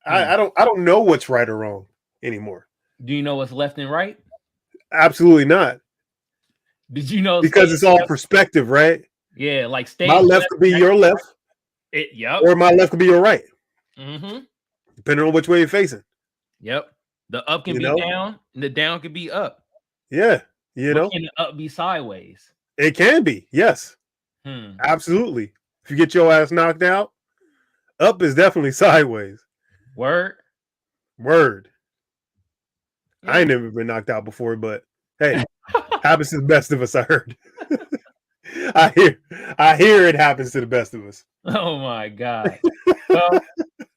Hmm. I don't know what's right or wrong anymore. Do you know what's left and right? Absolutely not. Did you know Because stage it's all left? perspective, right? Yeah, like My stage left left could be is your actually right. left, Yep. or my left could be your right, Mm-hmm. depending on which way you're facing. Yep. The up can You be know? down, and the down can be up. Yeah. You But know? can the up be sideways? It can be. Yes. Hmm. Absolutely. If you get your ass knocked out, up is definitely sideways. Word. Word. I Yeah. ain't never been knocked out before, but hey, happens to the best of us, I heard. I hear it happens to the best of us. Oh my God. Well,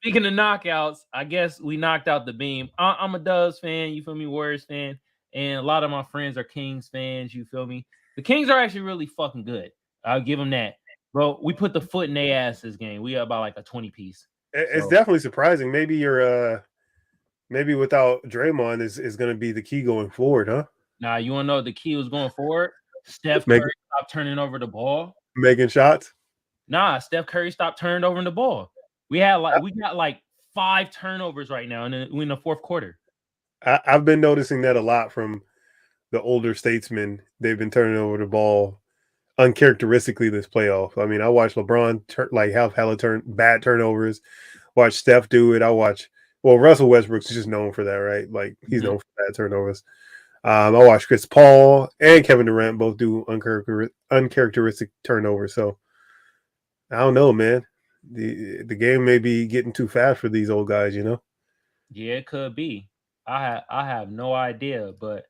speaking of knockouts, I guess we knocked out the beam. I'm a Dubs fan, you feel me? Warriors fan, and a lot of my friends are Kings fans, you feel me? The Kings are actually really fucking good. I'll give them that. Bro, we put the foot in their ass this game. We are about like a 20 piece. It's So, definitely surprising. Maybe you're maybe without Draymond is going to be the key going forward, huh? now you want to know the key was going forward? Steph Make, Curry stopped turning over the ball. making shots. Nah, Steph Curry stopped turning over the ball. We got like 5 turnovers right now in the fourth quarter. I've been noticing that a lot from the older statesmen. They've been turning over the ball uncharacteristically this playoff. I mean, I watched LeBron have hella bad turnovers. Watch Steph do it. Russell Westbrook's just known for that, right? Like he's known for bad turnovers. I watched Chris Paul and Kevin Durant both do uncharacteristic turnovers. So I don't know, man. The game may be getting too fast for these old guys, you know? Yeah, it could be. I have no idea, but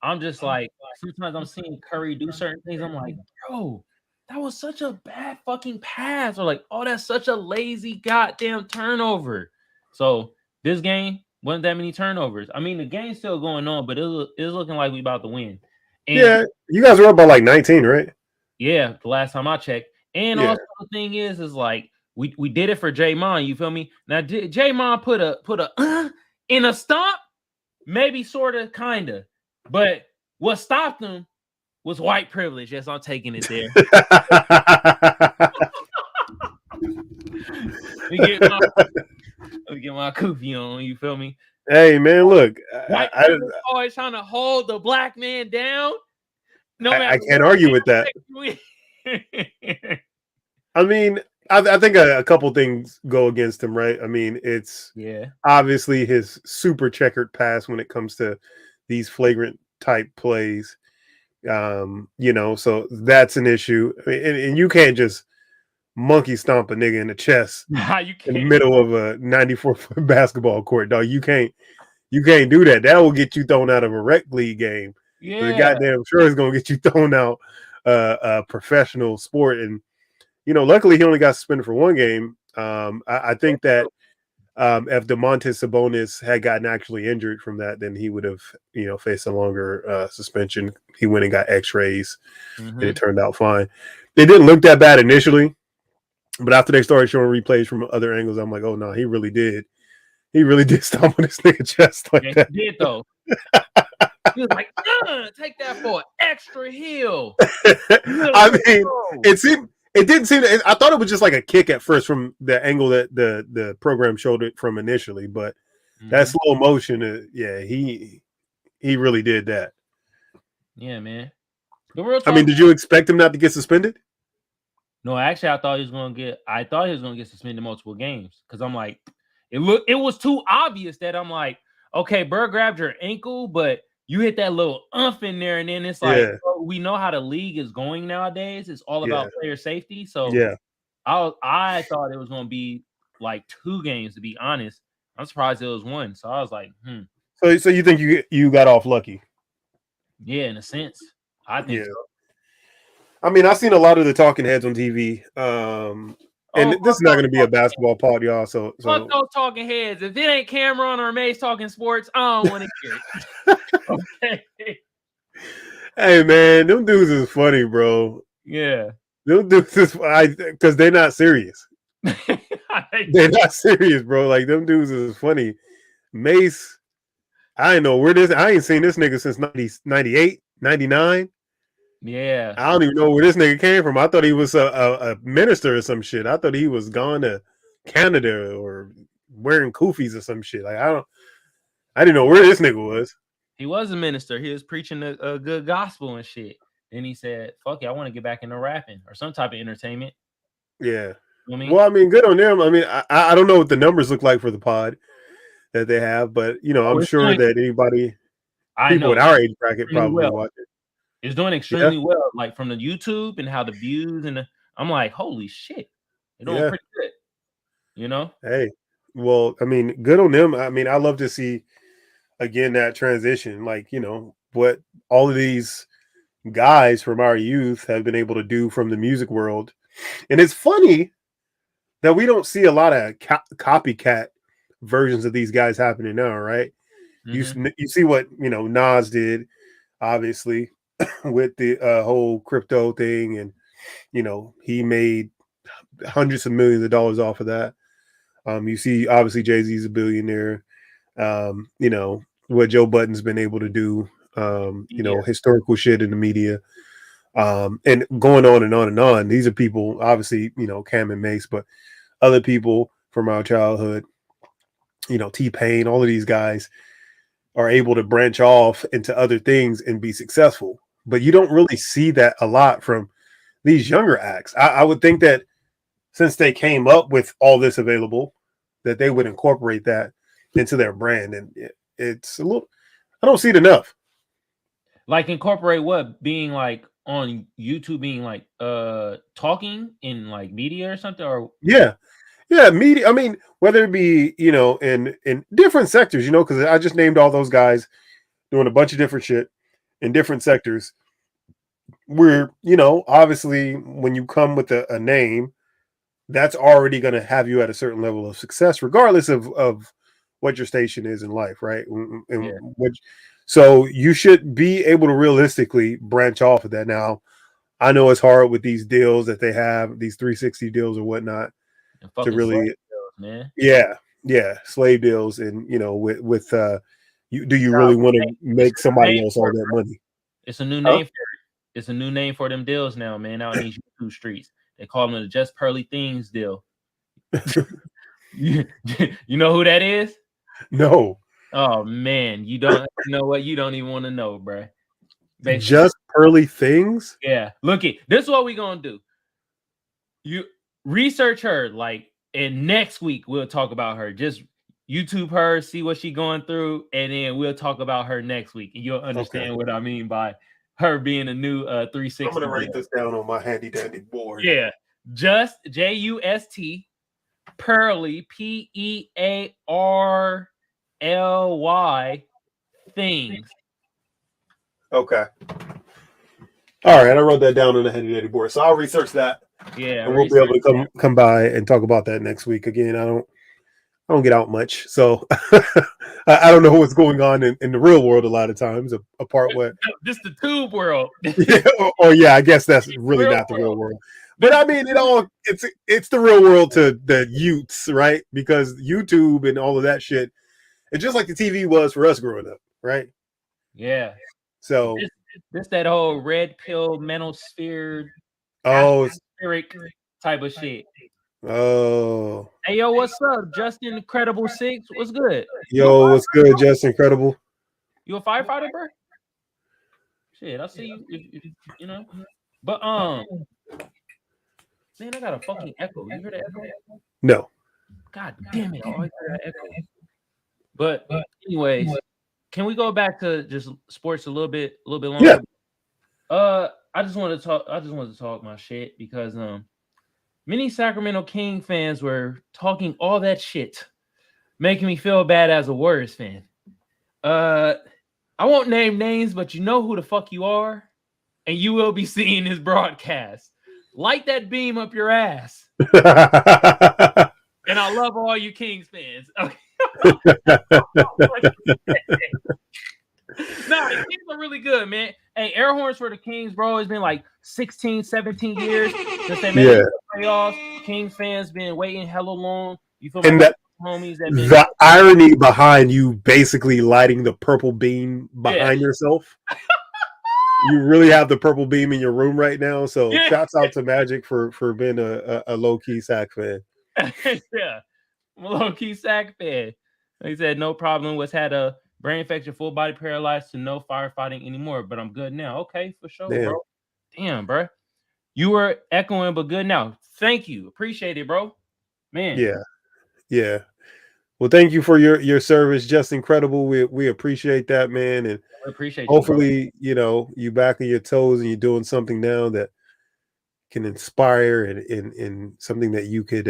I'm just like sometimes I'm seeing Curry do certain things. I'm like, bro, that was such a bad fucking pass, or like, oh, that's such a lazy goddamn turnover. So this game wasn't that many turnovers. I mean, the game's still going on, but it's looking like we about to win. And Yeah, you guys were up by like 19, right? yeah, the last time I checked. And Yeah. also the thing is like we did it for J-Mon, you feel me? Now J-Mon put a in a stomp, maybe sort of kinda. But what stopped him was white privilege. Yes, I'm taking it there. Let me get my kufi on, you feel me? Hey man, look, White privilege always trying to hold the black man down. No matter I can't argue with that. I mean, I think a couple things go against him, right? I mean, it's obviously his super checkered past when it comes to these flagrant type plays. You know, so that's an issue. I mean, and you can't just monkey stomp a nigga in the chest in the middle of a 94-foot basketball court, dog. You can't do that. That will get you thrown out of a rec league game. Yeah, the goddamn sure is gonna get you thrown out a professional sport. And you know, luckily he only got suspended for one game. I think that if Domantas Sabonis had gotten actually injured from that, then he would have, you know, faced a longer suspension. He went and got X-rays, and it turned out fine. It didn't look that bad initially, but after they started showing replays from other angles, I'm like, oh no, he really did. He really did stomp on this nigga chest like that. He did though. He was like, take that for an extra heel. I mean, it didn't seem. I thought it was just like a kick at first from the angle that the program showed it from initially, but that slow motion, he really did that. Yeah, man. The real I mean, did you expect him not to get suspended? No, actually, I thought he was gonna get suspended multiple games because I'm like, it was too obvious that I'm like, okay, Bird grabbed your ankle, but you hit that little in there, and then it's like, we know how the league is going nowadays. It's all about player safety. So I thought it was gonna be like 2 games, to be honest. I'm surprised it was 1. So I was like, So you think you got off lucky? Yeah, in a sense, I think so. I mean, I've seen a lot of the talking heads on TV. And this is not going to be a basketball pod, y'all. So fuck those talking heads. If it ain't Cameron or Mace talking sports, I don't want to hear it. Okay. Hey man, them dudes is funny, bro. Yeah, them dudes is because they're not serious. They're not serious, bro. Like them dudes is funny. Mace, I ain't seen this nigga since 98, 99. Yeah, I don't even know where this nigga came from. I thought he was a minister or some shit. I thought he was gone to Canada or wearing kufis or some shit. Like I didn't know where this nigga was. He was a minister. He was preaching a good gospel and shit. Then he said, "Fuck it, I want to get back into rapping or some type of entertainment." Yeah. You know what I mean? Well, I mean, good on them. I mean, I don't know what the numbers look like for the pod that they have, but I'm sure that people in our age bracket probably watch it. It's doing extremely well, like from the YouTube and how the views and I'm like, holy shit, they're doing pretty good. Hey, well, I mean, good on them. I mean, I love to see again that transition, like what all of these guys from our youth have been able to do from the music world, and it's funny that we don't see a lot of copycat versions of these guys happening now, right? Mm-hmm. You see what Nas did, obviously, with the whole crypto thing, and he made hundreds of millions of dollars off of that. You see, obviously, Jay-Z's a billionaire. What Joe Budden's been able to do, historical shit in the media, and going on and on and on. These are people, obviously, Cam and Mace, but other people from our childhood, T-Pain, all of these guys are able to branch off into other things and be successful. But you don't really see that a lot from these younger acts. I would think that since they came up with all this available, that they would incorporate that into their brand. And it's a little, I don't see it enough. Like incorporate what? Being like on YouTube, being like talking in like media or something? Or yeah, media. I mean, whether it be, in different sectors, because I just named all those guys doing a bunch of different shit in different sectors where, obviously when you come with a name, that's already going to have you at a certain level of success, regardless of what your station is in life, right? So you should be able to realistically branch off of that. Now, I know it's hard with these deals that they have, these 360 deals or whatnot, to really, deals, man. Slave deals, and with do you really want to make somebody else all that money? It's a new name. It's a new name for them deals now, man. Out in these YouTube streets, they call them the Just Pearly Things deal. You know who that is? No. Oh man, you don't know what? You don't even want to know, bro. Basically, Just Pearly Things? Yeah. Look, this is what we're gonna do. You research her, and next week we'll talk about her. Just YouTube her, see what she's going through, and then we'll talk about her next week, and you'll understand what I mean by her being a new 360. I'm gonna write this down on my handy dandy board. Yeah, just JUST Pearly PEARLY things. Okay. All right, I wrote that down on the handy dandy board, so I'll research that. Yeah, and we'll be able to come by and talk about that next week. Again, I don't get out much, so I don't know what's going on in the real world a lot of times. Apart what just the tube world. I guess that's really not the real world. But I mean, it's the real world to the youths, right? Because YouTube and all of that shit, it's just like the TV was for us growing up, right? Yeah. So this that whole red pill manosphere. Atmospheric type of shit. Oh. Hey, yo, what's up, Justin Incredible 6? What's good? Yo, what's good, Justin Incredible? You a firefighter, bro? Shit, I see you. But man, I got a fucking echo. You hear that echo? No. God damn it! I always hear that echo. But anyways, can we go back to just sports a little bit longer? Yeah. I just wanted to talk my shit because many Sacramento King fans were talking all that shit, making me feel bad as a Warriors fan. I won't name names, but you know who the fuck you are, and you will be seeing this broadcast. Light that beam up your ass. And I love all you Kings fans. Nah, the Kings are really good, man. Hey, air horns for the Kings, bro. It's been like 16, 17 years since they made the playoffs. Kings fans been waiting hella long. You feel and like homies that been the irony behind you basically lighting the purple beam behind yourself. You really have the purple beam in your room right now. So shouts out to Magic for being a low-key Sac fan. Yeah. I'm a low-key sack fan. He said, no problem. Was had a brain infection, full body paralyzed to no firefighting anymore, but I'm good now. Okay, for sure, bro. Damn, bro. You were echoing, but good now. Thank you. Appreciate it, bro. Man. Yeah. Well, thank you for your service. Just incredible. We appreciate that, man. And I appreciate hopefully, you back on your toes and you're doing something now that can inspire and something that you could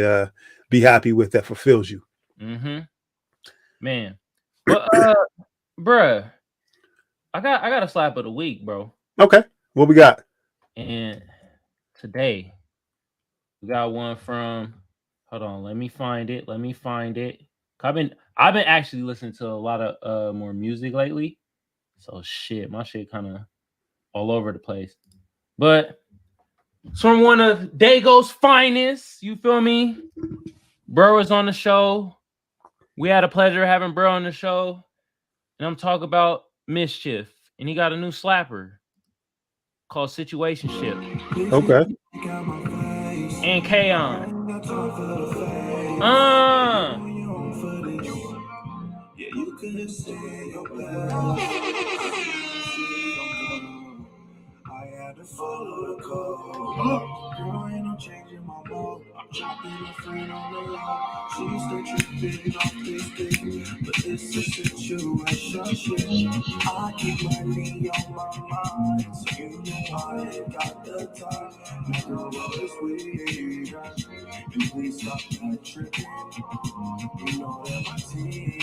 be happy with, that fulfills you. Mm-hmm. Man. But bruh, I got a slap of the week, bro. Okay. What we got? And today we got one from, hold on, let me find it. I've been actually listening to a lot of more music lately. So shit, my shit kind of all over the place. But it's from one of Dago's finest. You feel me? Bro was on the show. We had a pleasure having Bro on the show. And I'm talking about Mischief. And he got a new slapper called Situationship. Okay. And Kaon. Yeah, you could say your I had to follow the code. Girl, ain't no changing my mode. I'm chopping a friend on the law. She's still tripping off this thing, but it's a situation. I keep money on my mind, so you know I ain't got the time. Make her roll this weed, and please stop that tripping. You know that my team,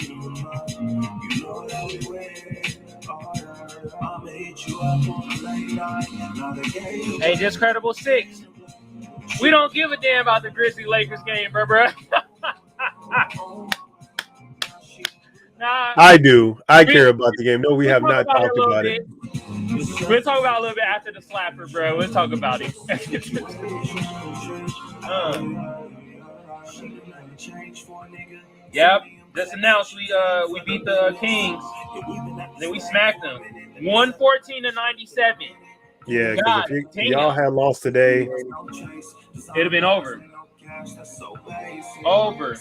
you know that we win. I'ma hit you up on the late night. Hey, Discredible 6. We don't give a damn about the Grizzlies Lakers game, bro. Nah, I do. I care about the game. No, we have not talked about it. We'll talk about it a little bit after the slapper, bro. We'll talk about it. Yep. Just announced we beat the Kings. Then we smacked them. 114-97. Yeah, because if y'all had lost today, it'd have been over. Over.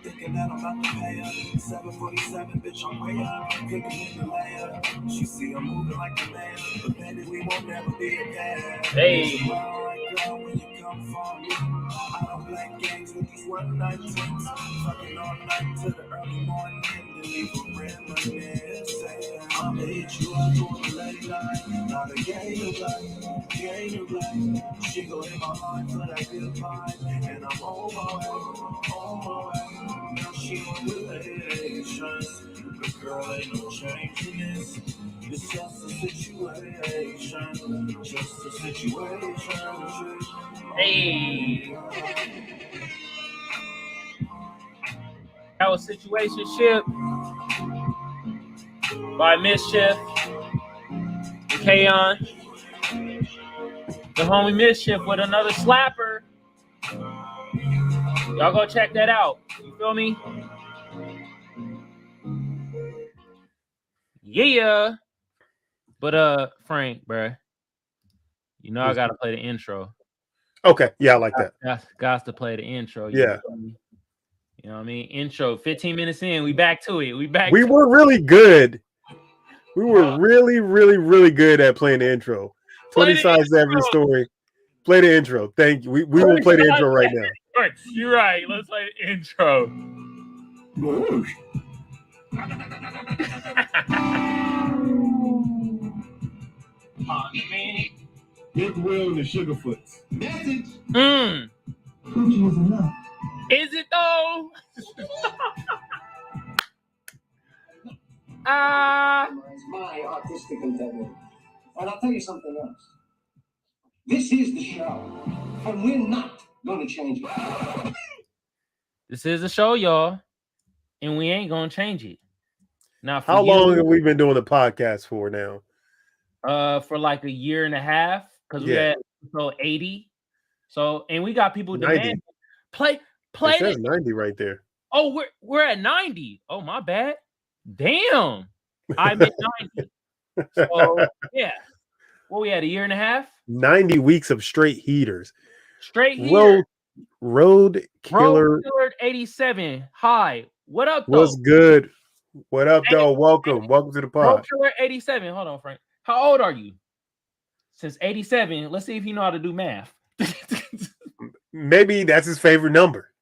Thinking that I'm about to pay her 747, bitch, I'm way up. Cooking in the layer. She see I'm moving like a man, but baby, we won't never be again. Hey. Girl, when you come for me, I don't play games with these one night things. Fucking all night till the early morning. Then leave a reminisce. I'ma hit you up on the late night. Not a game of life, game of life. She go in my heart for that good vibe, and I'm on my way. Now she on relations. The girl ain't no changing this. It's just a situation. Just a situation. Hey. That was Situationship by Mischief and Kaon. The homie Mischief with another slapper. Y'all go check that out. You feel me? Yeah. But Frank, bruh, you know I gotta play the intro. Okay, yeah, I like that. Got to play the intro. Yeah. You know what I mean? Intro, 15 minutes in, we back to it. We were really good. We were really, really, really good at playing the intro. 20 sides to every story. Play the intro. Thank you. We will play the intro right now. Right. You're right. Let's play the intro. Big Will and the Sugarfoots. Message. Coochie is enough. Is it though? It's my artistic endeavor. And I'll tell you something else. This is the show, and we're not going to change it. This is a show, y'all, and we ain't going to change it. Now, how long have we been doing the podcast for now? For like a year and a half, because we had episode 80. So, and we got people demanding play. It says 90 right there. Oh, we're at 90. Oh, my bad. Damn. I meant 90. So, yeah. What we had, a year and a half? 90 weeks of straight heaters. Straight heater. Road Killer. Road Killer 87. Hi. What up, though? What's good? What up, though? Welcome to the pod. Road Killer 87. Hold on, Frank. How old are you? Since 87. Let's see if you know how to do math. Maybe that's his favorite number.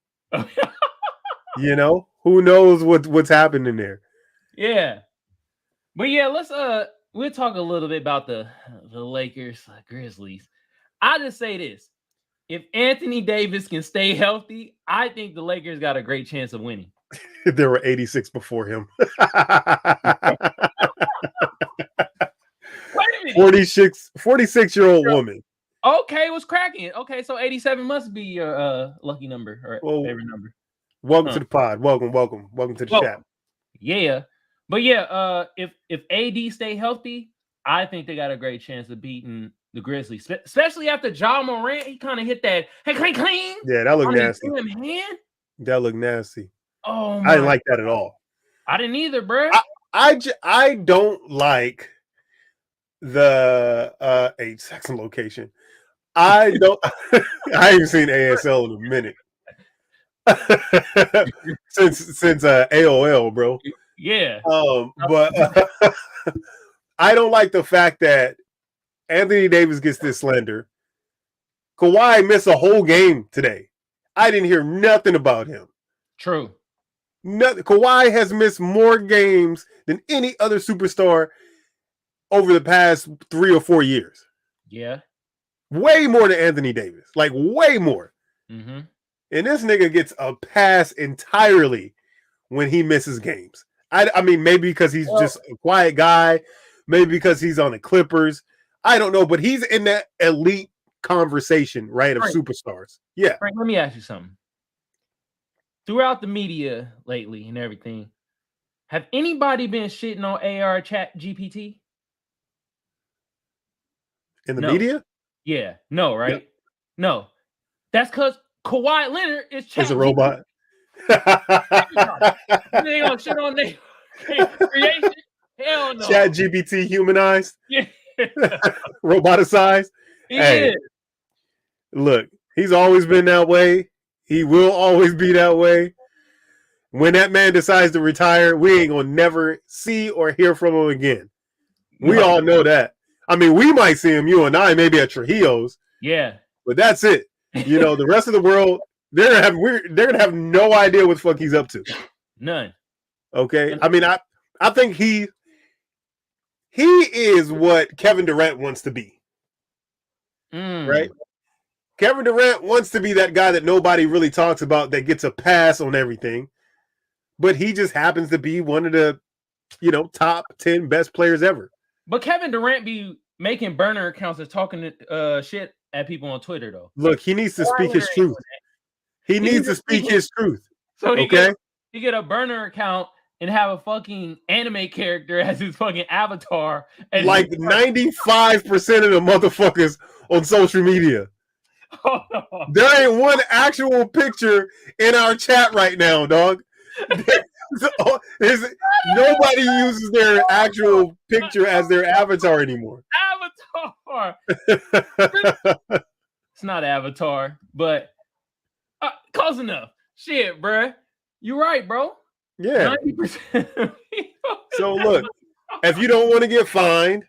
You know, who knows what's happening there? Yeah. But yeah, we'll talk a little bit about the Lakers, Grizzlies. I'll just say this. If Anthony Davis can stay healthy, I think the Lakers got a great chance of winning. There were 86 before him. Wait a minute. 46-year-old woman. Okay, what's cracking? Okay, so 87 must be your lucky number or favorite number. Welcome to the pod. Welcome to the chat. Yeah. But yeah, if AD stay healthy, I think they got a great chance of beating the Grizzlies, especially after Ja Morant. He kind of hit that clean. Yeah, that looked nasty. Hand. That looked nasty. Oh, I didn't like that at all. I didn't either, bro. I don't like the sex and location. I don't. I haven't seen ASL in a minute. since AOL, bro. Yeah. But I don't like the fact that Anthony Davis gets this slander. Kawhi missed a whole game today. I didn't hear nothing about him. True. Kawhi has missed more games than any other superstar over the past 3 or 4 years. Yeah. Way more than Anthony Davis. Like, way more. Mm-hmm. And this nigga gets a pass entirely when he misses games. I mean, maybe because he's just a quiet guy. Maybe because he's on the Clippers. I don't know, but he's in that elite conversation, right, of superstars. Yeah. Frank, let me ask you something. Throughout the media lately and everything, have anybody been shitting on AR Chat GPT? In the media? Yeah. No, right? Yeah. No. That's because Kawhi Leonard is Chat. Is a robot. They gonna shit on their creation? Hell no. Chat GPT humanized? Yeah. Roboticized? Hey, look, he's always been that way. He will always be that way. When that man decides to retire, we ain't gonna never see or hear from him again. We all know that. I mean, we might see him, you and I, maybe at Trujillo's. Yeah. But that's it. You know, the rest of the world, they're gonna have no idea what the fuck he's up to. None. Okay. I mean, I think he is what Kevin Durant wants to be. Right? Kevin Durant wants to be that guy that nobody really talks about that gets a pass on everything. But he just happens to be one of the, top 10 best players ever. But Kevin Durant be making burner accounts and talking shit at people on Twitter, though. Look, he needs to speak his truth. He needs to speak his truth. So he get a burner account and have a fucking anime character as his fucking avatar. And like 95% of the motherfuckers on social media. Oh, no. There ain't one actual picture in our chat right now, dog. Nobody uses their actual picture as their avatar anymore. Avatar. It's not Avatar, but close enough. Shit, bruh. You're right, bro. Yeah. 90%. So look, if you don't want to get fined,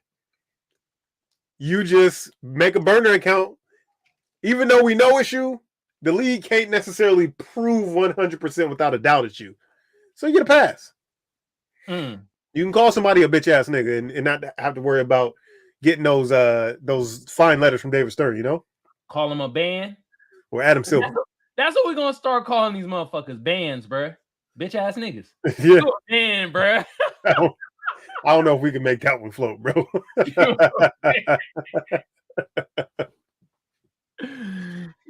you just make a burner account. Even though we know it's you, the league can't necessarily prove 100% without a doubt it's you. So you get a pass. You can call somebody a bitch ass nigga and not have to worry about getting those fine letters from David Stern, Call him a band. Or Adam Silver. That's what we're gonna start calling these motherfuckers, bands, bruh. Bitch ass niggas. Yeah. You a band, bruh. I don't know if we can make that one float, bro.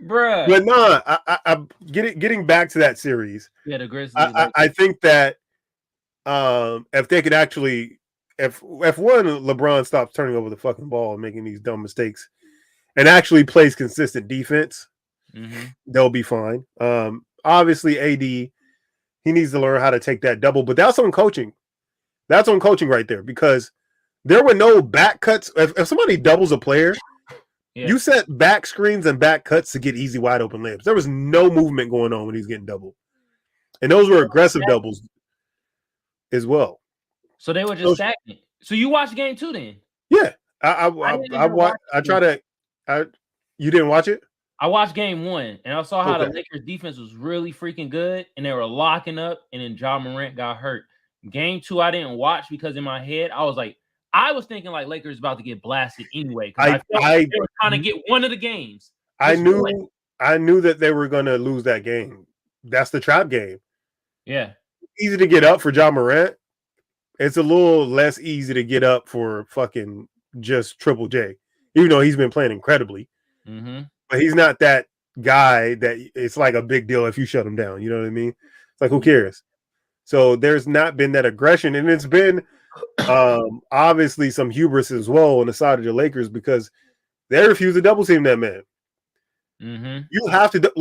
Bruh. But no, I getting back to that series. Yeah, the Grizzlies. I think that if they could actually, if one LeBron stops turning over the fucking ball and making these dumb mistakes, and actually plays consistent defense, they'll be fine. Obviously, AD, he needs to learn how to take that double, but that's on coaching. That's on coaching right there, because There were no back cuts. If somebody doubles a player, you set back screens and back cuts to get easy wide open layups. There was no movement going on when he's getting doubled. And those were aggressive doubles as well. So they were just stacking. So you watched game 2 then? Yeah. You didn't watch it? I watched game 1 and I saw how the Lakers defense was really freaking good and they were locking up, and then Ja Morant got hurt. Game 2 I didn't watch because in my head I was thinking like Lakers about to get blasted anyway. I felt like they were trying to get one of the games. I knew that they were gonna lose that game. That's the trap game. Yeah. Easy to get up for Ja Morant. It's a little less easy to get up for fucking just Triple J, even though he's been playing incredibly. Mm-hmm. But he's not that guy that it's like a big deal if you shut him down. You know what I mean? It's like, who cares? So there's not been that aggression, and it's been obviously some hubris as well on the side of the Lakers because they refuse to double team that man. Mm-hmm. You have to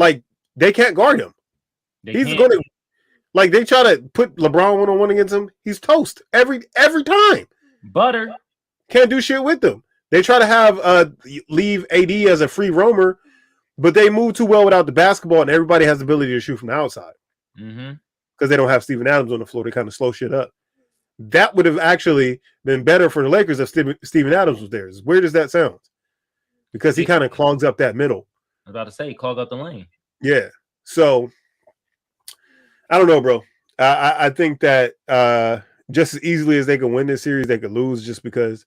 they can't guard him. He's gonna they try to put LeBron 1-on-1 against him. He's toast every time. Butter can't do shit with them. They try to have leave AD as a free roamer, but they move too well without the basketball, and everybody has the ability to shoot from the outside. Mm-hmm. Because they don't have Steven Adams on the floor to kind of slow shit up. That would have actually been better for the Lakers if Steven Adams was there. As weird as that sounds. Because he kind of clogs up that middle. I was about to say, clog up the lane. Yeah. So, I don't know, bro. I think that just as easily as they can win this series, they could lose just because,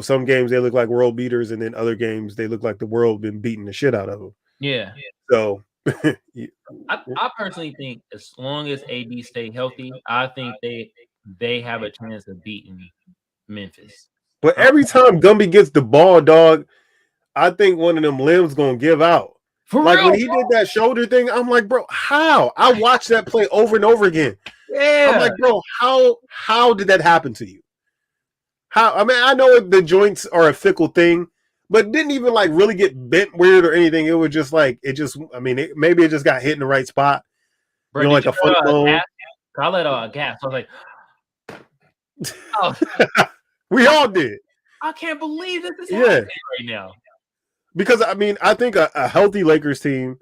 some games they look like world beaters, and then other games they look like the world been beating the shit out of them. Yeah. So... I personally think as long as AD stay healthy, I think they have a chance of beating Memphis. But every time Gumby gets the ball, dog, I think one of them limbs gonna give out. For like real, when he did that shoulder thing, I'm like, bro, how? I watched that play over and over again. Yeah. I'm like, bro, how did that happen to you? How? I mean, I know the joints are a fickle thing, but it didn't even really get bent weird or anything. It was just maybe it just got hit in the right spot. Bro, like a funny bone. I let out a gas. I was like, oh. We all did. I can't believe this is happening right now. Because I think a healthy Lakers team,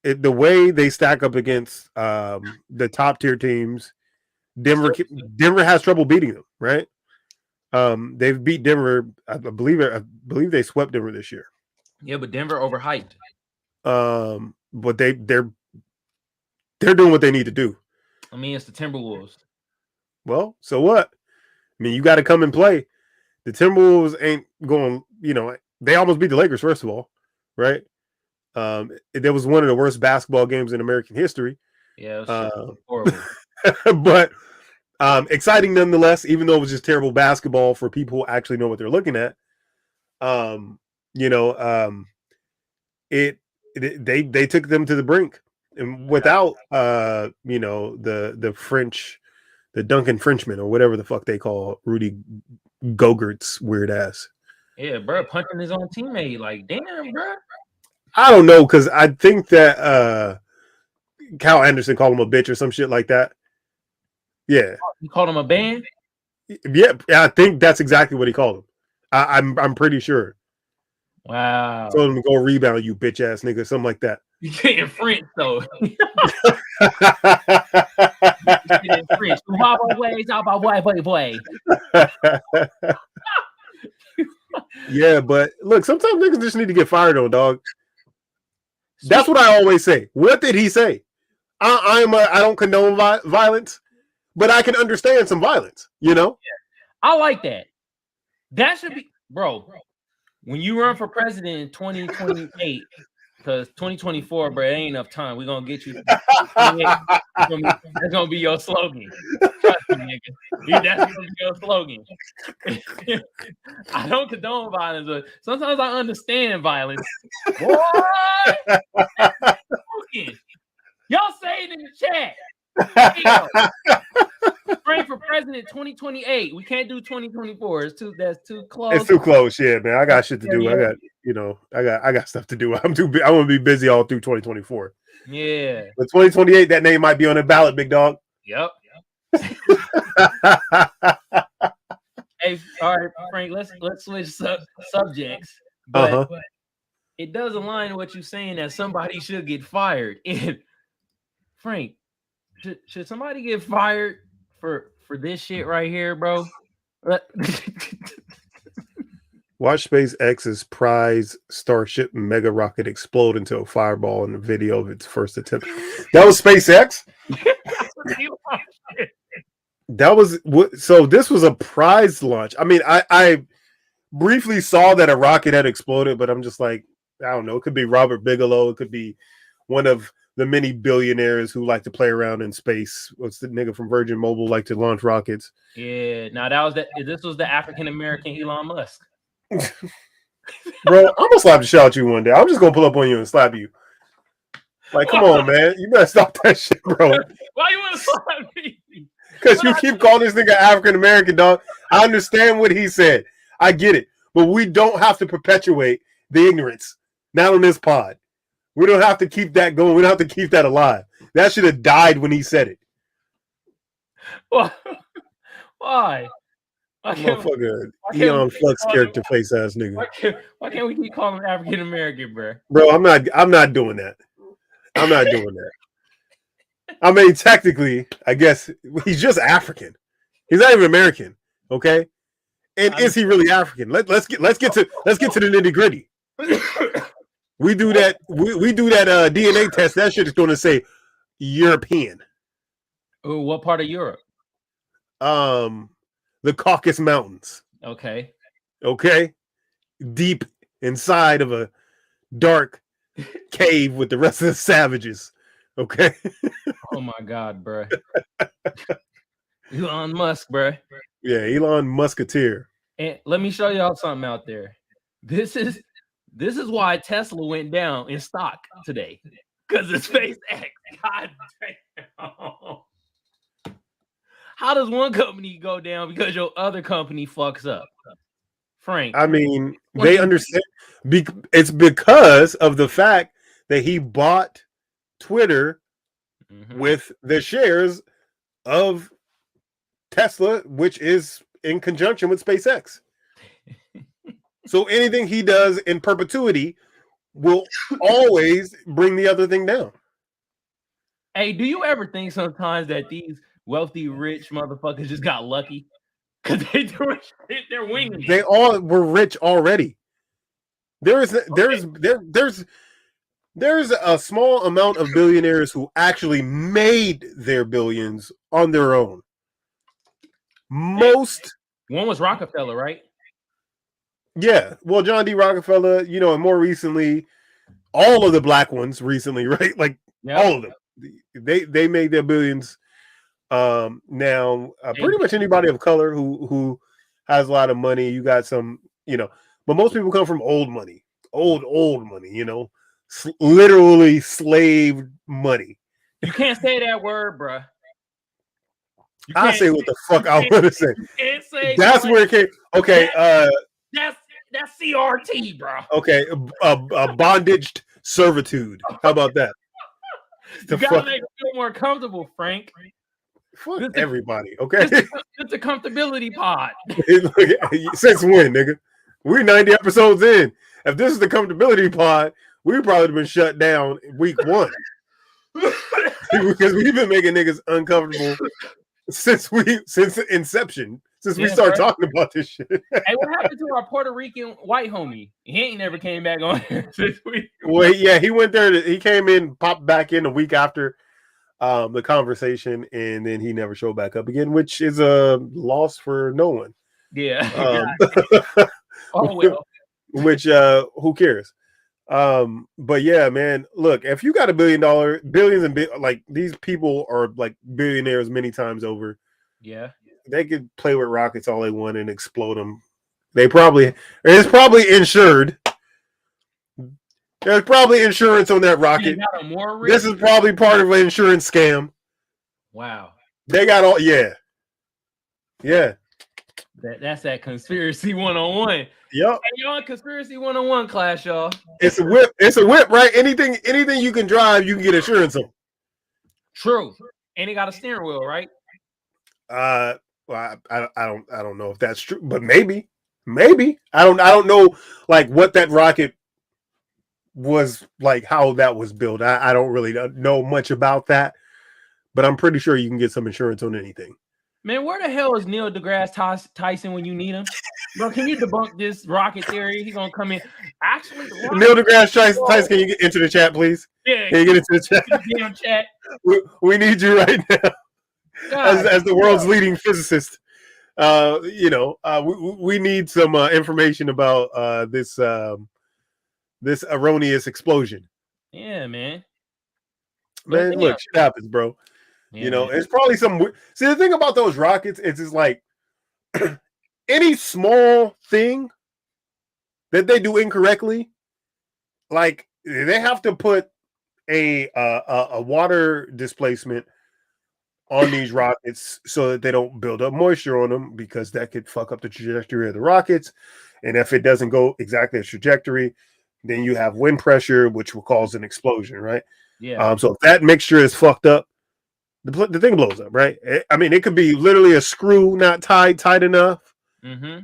the way they stack up against the top tier teams, Denver has trouble beating them, right? They've beat Denver. I believe they swept Denver this year. Yeah, but Denver overhyped. But they're doing what they need to do. I mean, it's the Timberwolves. Well, so what? I mean, you got to come and play. The Timberwolves ain't going. They almost beat the Lakers first of all, right? It was one of the worst basketball games in American history. Yeah, it was horrible. But. Exciting nonetheless, even though it was just terrible basketball for people who actually know what they're looking at. They took them to the brink, and without the French, the Duncan Frenchman or whatever the fuck they call Rudy Gogert's weird ass. Yeah, bro, punching his own teammate, like damn, bro. I don't know, because I think that Cal Anderson called him a bitch or some shit like that. Yeah, you called him a band. Yeah, I think that's exactly what he called him. I'm pretty sure. Wow. Told him to go rebound, you bitch ass nigga, something like that. You can't French though. French. Yeah, but look, sometimes niggas just need to get fired on, dog. That's what I always say. What did he say? I don't condone violence. But I can understand some violence, Yeah. I like that. That should be, bro. When you run for president in 2028, because 2024, bro, it ain't enough time. We're gonna get you. That's gonna be your slogan. Trust me, nigga. That's gonna be your slogan. I don't condone violence, but sometimes I understand violence. What? Y'all say it in the chat. Running for president 2028. We can't do 2024. That's too close. It's too close, yeah, man. I got shit to do. I got stuff to do. I'm gonna be busy all through 2024. Yeah. But 2028, that name might be on the ballot, big dog. Yep. Hey, all right, Frank. Let's switch subjects. But it does align with what you're saying that somebody should get fired. And Frank, should somebody get fired for this shit right here, bro? Watch SpaceX's prize Starship mega rocket explode into a fireball in the video of its first attempt. That was SpaceX? That was so this was a prize launch. I mean, I briefly saw that a rocket had exploded, but I'm just like, I don't know. It could be Robert Bigelow. It could be one of the many billionaires who like to play around in space. What's the nigga from Virgin Mobile like to launch rockets? Yeah, now this was the African American Elon Musk. Bro, I'm gonna slap the shit out you one day. I'm just gonna pull up on you and slap you. Like, come on, man. You better stop that shit, bro. Why you want to slap me? Because you keep calling this nigga African American, dog. I understand what he said. I get it. But we don't have to perpetuate the ignorance. Not on this pod. We don't have to keep that going. We don't have to keep that alive. That should have died when he said it. Why? Motherfucker, Elon Flux character face ass nigga. Why can't we keep calling him African American, bro? Bro, I'm not doing that. I'm not doing that. I mean, technically, I guess he's just African. He's not even American, okay? And is he really African? Let's get to the nitty-gritty. We do that. We do that DNA test. That shit is going to say European. Oh, what part of Europe? The Caucasus Mountains. Okay. Deep inside of a dark cave with the rest of the savages. Okay. Oh my God, bro. Elon Musk, bro. Yeah, Elon Musketeer. And let me show y'all something out there. This is why Tesla went down in stock today. Because of SpaceX. God damn. How does one company go down because your other company fucks up? Frank. I mean, they understand. It's because of the fact that he bought Twitter with the shares of Tesla, which is in conjunction with SpaceX. So anything he does in perpetuity will always bring the other thing down. Hey, do you ever think sometimes that these wealthy, rich motherfuckers just got lucky? Because they're winging. They all were rich already. There's a small amount of billionaires who actually made their billions on their own. Most. One was Rockefeller, right? Yeah. Well, John D. Rockefeller, and more recently, all of the black ones recently, right? Like all of them. They made their billions. Now, pretty much anybody of color who has a lot of money, you got some, but most people come from old money, old money, literally slave money. You can't say that word, bruh. I say what the fuck I want to say. You can't say that's where it came. Okay, that's CRT, bro. Okay, a bondaged servitude. How about that? You gotta make it feel more comfortable, Frank. Fuck everybody, okay? It's a comfortability pod. Since when, nigga? We're 90 episodes in. If this is the comfortability pod, we've probably been shut down week 1. Because we've been making niggas uncomfortable since inception. Since we started talking about this shit. Hey, what happened to our Puerto Rican white homie? He ain't never came back on here since we. Well, yeah, he went there. He came in, popped back in a week after the conversation, and then he never showed back up again, which is a loss for no one. Yeah. Oh well. Which who cares? But yeah, man, look, if you got $1 billion, like these people are like billionaires many times over. Yeah. They could play with rockets all they want and explode them. It's probably insured. There's probably insurance on that rocket. This is probably part of an insurance scam. Wow. They got all, yeah. That's that conspiracy 101. Yep. Hey, y'all in conspiracy 101 class, y'all. It's a whip, right? Anything you can drive, you can get insurance on. True. And it got a steering wheel, right? Well, I don't know if that's true, but maybe I don't know like what that rocket was like, how that was built. I don't really know much about that, but I'm pretty sure you can get some insurance on anything. Man, where the hell is Neil deGrasse Tyson when you need him? Bro, can you debunk this rocket theory? He's gonna come in. Actually, Neil deGrasse Tyson, can you get into the chat, please? Yeah, can you get into the chat? We need you right now. As the world's leading physicist. We need some information about this erroneous explosion. Yeah, man. Man, look, shit happens, bro. Yeah, it's probably some. See, the thing about those rockets, it's just like any small thing that they do incorrectly, like they have to put a water displacement on these rockets so that they don't build up moisture on them, because that could fuck up the trajectory of the rockets. And if it doesn't go exactly a trajectory, then you have wind pressure, which will cause an explosion, right? Yeah. So if that mixture is fucked up, the thing blows up, right? It could be literally a screw not tight enough. Mm-hmm.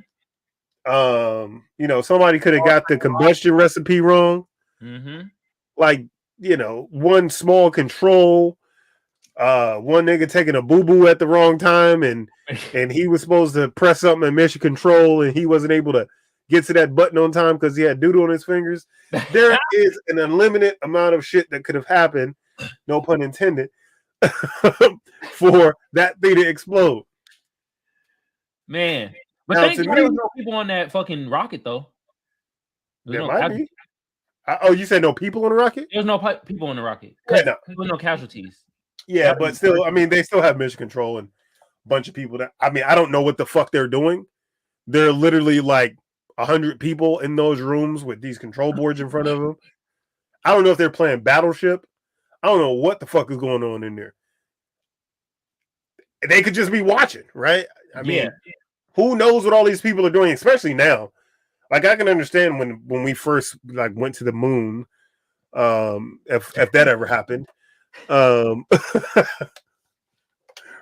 Somebody could have got the combustion recipe wrong. Mm-hmm. Like, one small control, one nigga taking a boo-boo at the wrong time, and he was supposed to press something and mission control, and he wasn't able to get to that button on time because he had doodle on his fingers. There is an unlimited amount of shit that could have happened, no pun intended, for that thing to explode. Man. But thank God there was no people on that fucking rocket, though. There might be. Oh, you said no people on the rocket? There's no people on the rocket. Yeah, no. There was no casualties. Yeah, but still, they still have mission control and a bunch of people that, I don't know what the fuck they're doing. They're literally like 100 people in those rooms with these control boards in front of them. I don't know if they're playing Battleship. I don't know what the fuck is going on in there. They could just be watching, right? Who knows what all these people are doing, especially now. Like, I can understand when we first went to the moon, if that ever happened.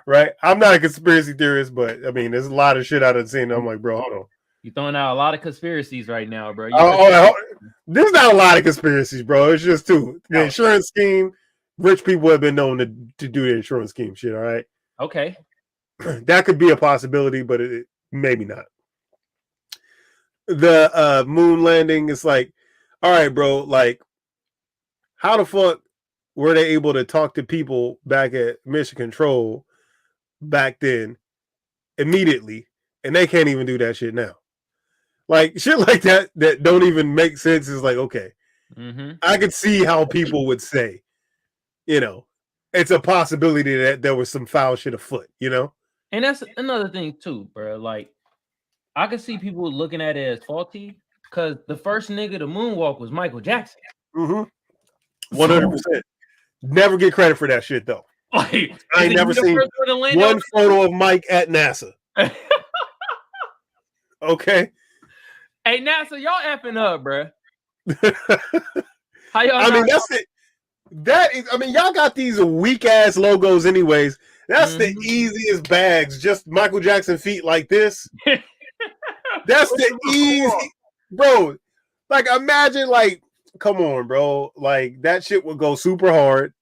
Right? I'm not a conspiracy theorist, but there's a lot of shit I done seen. I'm like, bro, hold on. You're throwing out a lot of conspiracies right now, bro. There's not a lot of conspiracies, bro. It's just two. The insurance scheme, rich people have been known to do the insurance scheme shit, all right? Okay. That could be a possibility, but maybe not. The moon landing is like, all right, bro, like, how the fuck were they able to talk to people back at Mission Control back then immediately, and they can't even do that shit now? Like, shit like that don't even make sense. Is like, okay, I could see how people would say, it's a possibility that there was some foul shit afoot, And that's another thing too, bro. Like, I could see people looking at it as faulty because the first nigga to moonwalk was Michael Jackson. 100%. Never get credit for that shit though. Like, I ain't never seen one photo of Mike at NASA. Okay. Hey, NASA, y'all effing up, bro. How y'all? That's it. That is, y'all got these weak ass logos, anyways. That's the easiest bags. Just Michael Jackson feet like this. That's the easy, bro. Like, imagine, like, come on, bro. Like, that shit would go super hard,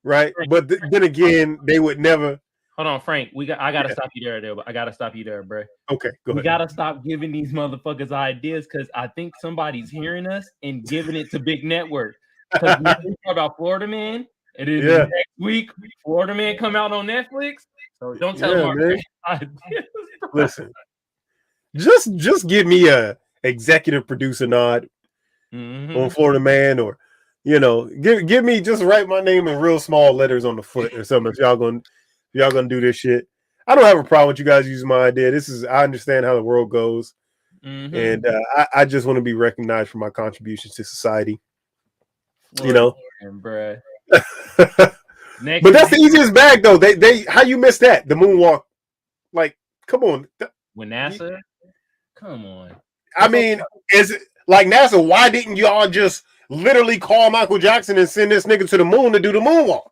right? But then again, they would never. Hold on, Frank. I gotta stop you there. I gotta stop you there, bro. Okay, go ahead. We gotta stop giving these motherfuckers ideas because I think somebody's hearing us and giving it to big network. Because we talk about Florida Man, and then next week Florida Man come out on Netflix. So don't tell them our ideas. Listen, just give me a executive producer nod on Florida Man, or give me, just write my name in real small letters on the foot or something. If y'all gonna do this shit, I don't have a problem with you guys using my idea. I understand how the world goes, and I just want to be recognized for my contributions to society. Bruh. But that's the easiest bag though. They how you missed that? The moonwalk, like, come on. With NASA, come on. Is it like NASA? Why didn't y'all just literally call Michael Jackson and send this nigga to the moon to do the moonwalk?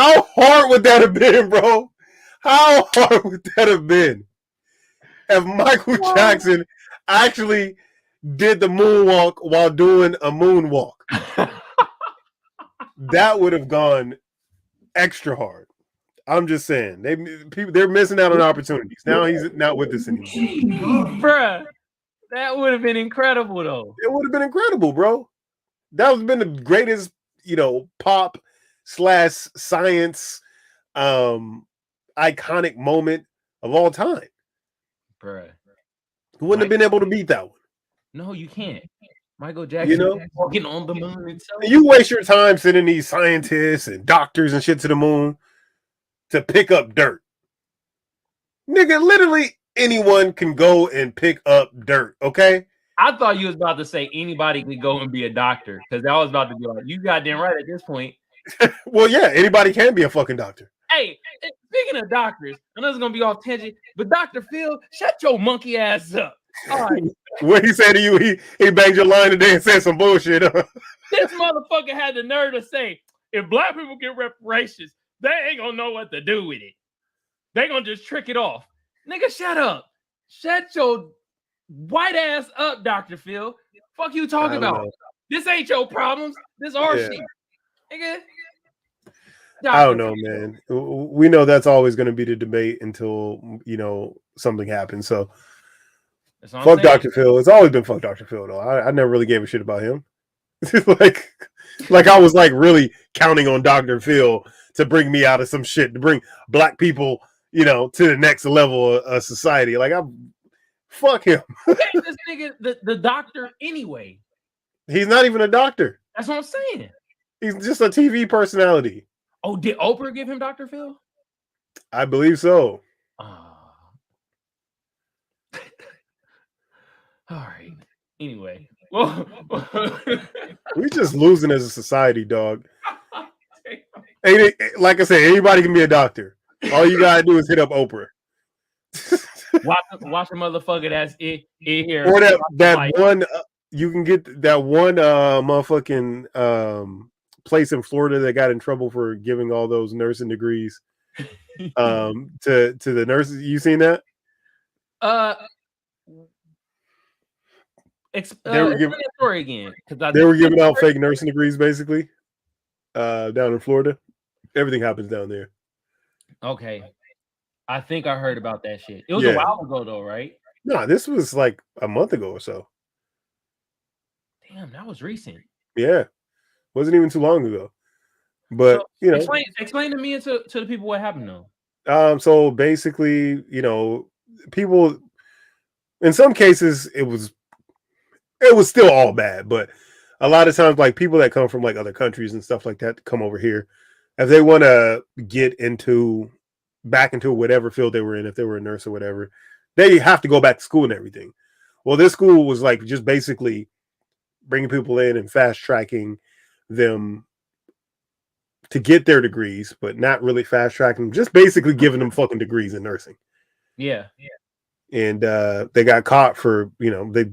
How hard would that have been, bro? How hard would that have been if Michael Jackson actually did the moonwalk while doing a moonwalk? That would have gone extra hard. I'm just saying, they're missing out on opportunities. Now he's not with us anymore, bruh. That would have been incredible, though. It would have been incredible, bro. That would have been the greatest, pop / science, iconic moment of all time, bruh. Who wouldn't have been able to beat that one? No, you can't. Michael Jackson, walking on the moon itself. You waste your time sending these scientists and doctors and shit to the moon to pick up dirt. Nigga, literally anyone can go and pick up dirt, okay? I thought you was about to say anybody could go and be a doctor, because I was about to be like, you goddamn right at this point. Well, yeah, anybody can be a fucking doctor. Hey, speaking of doctors, I know it's gonna be off tangent, but Dr. Phil, shut your monkey ass up. All right. What he said to you, he banged your line today and said some bullshit. This motherfucker had the nerve to say, if black people get reparations, they ain't gonna know what to do with it. They gonna just trick it off. Nigga, shut up. Shut your white ass up, Dr. Phil. Fuck you talking about? This ain't your problems. This our shit. Nigga. I don't know, man. We know that's always going to be the debate until, something happens. So fuck Dr. Phil. It's always been fuck Dr. Phil, though. I never really gave a shit about him. like I was like really counting on Dr. Phil to bring me out of some shit, to bring black people, to the next level of society. Like, fuck him. This nigga, the doctor anyway. He's not even a doctor. That's what I'm saying. He's just a TV personality. Oh, did Oprah give him Dr. Phil? I believe so. All right. Anyway. Well, we just losing as a society, dog. Like I said, anybody can be a doctor. All you gotta do is hit up Oprah. watch a motherfucker that's in here. Or that one, you can get that one motherfucking place in Florida that got in trouble for giving all those nursing degrees to the nurses. You seen that? They were giving story again, they were giving out fake nursing degrees basically down in Florida. Everything happens down there. Okay, I think I heard about that shit. It was a while ago though, right? No, this was like a month ago or so. Damn, that was recent. Yeah, wasn't even too long ago. But so, explain to me and to the people what happened though. So basically, people in some cases it was still all bad, but a lot of times, like people that come from like other countries and stuff like that come over here, if they want to get back into whatever field they were in, if they were a nurse or whatever, they have to go back to school and everything. Well, this school was like just basically bringing people in and fast tracking them to get their degrees, but not really fast tracking them, just basically giving them fucking degrees in nursing. Yeah. And they got caught for, they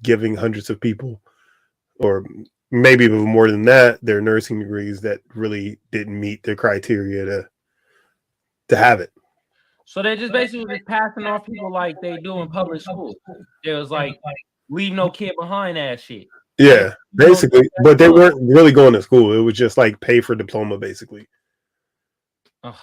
giving hundreds of people, or maybe even more than that, their nursing degrees that really didn't meet their criteria to have it. So they're just basically passing off people like they do in public school. It was like leave no kid behind ass shit. Yeah, basically, but they weren't really going to school. It was just like pay for diploma, basically. And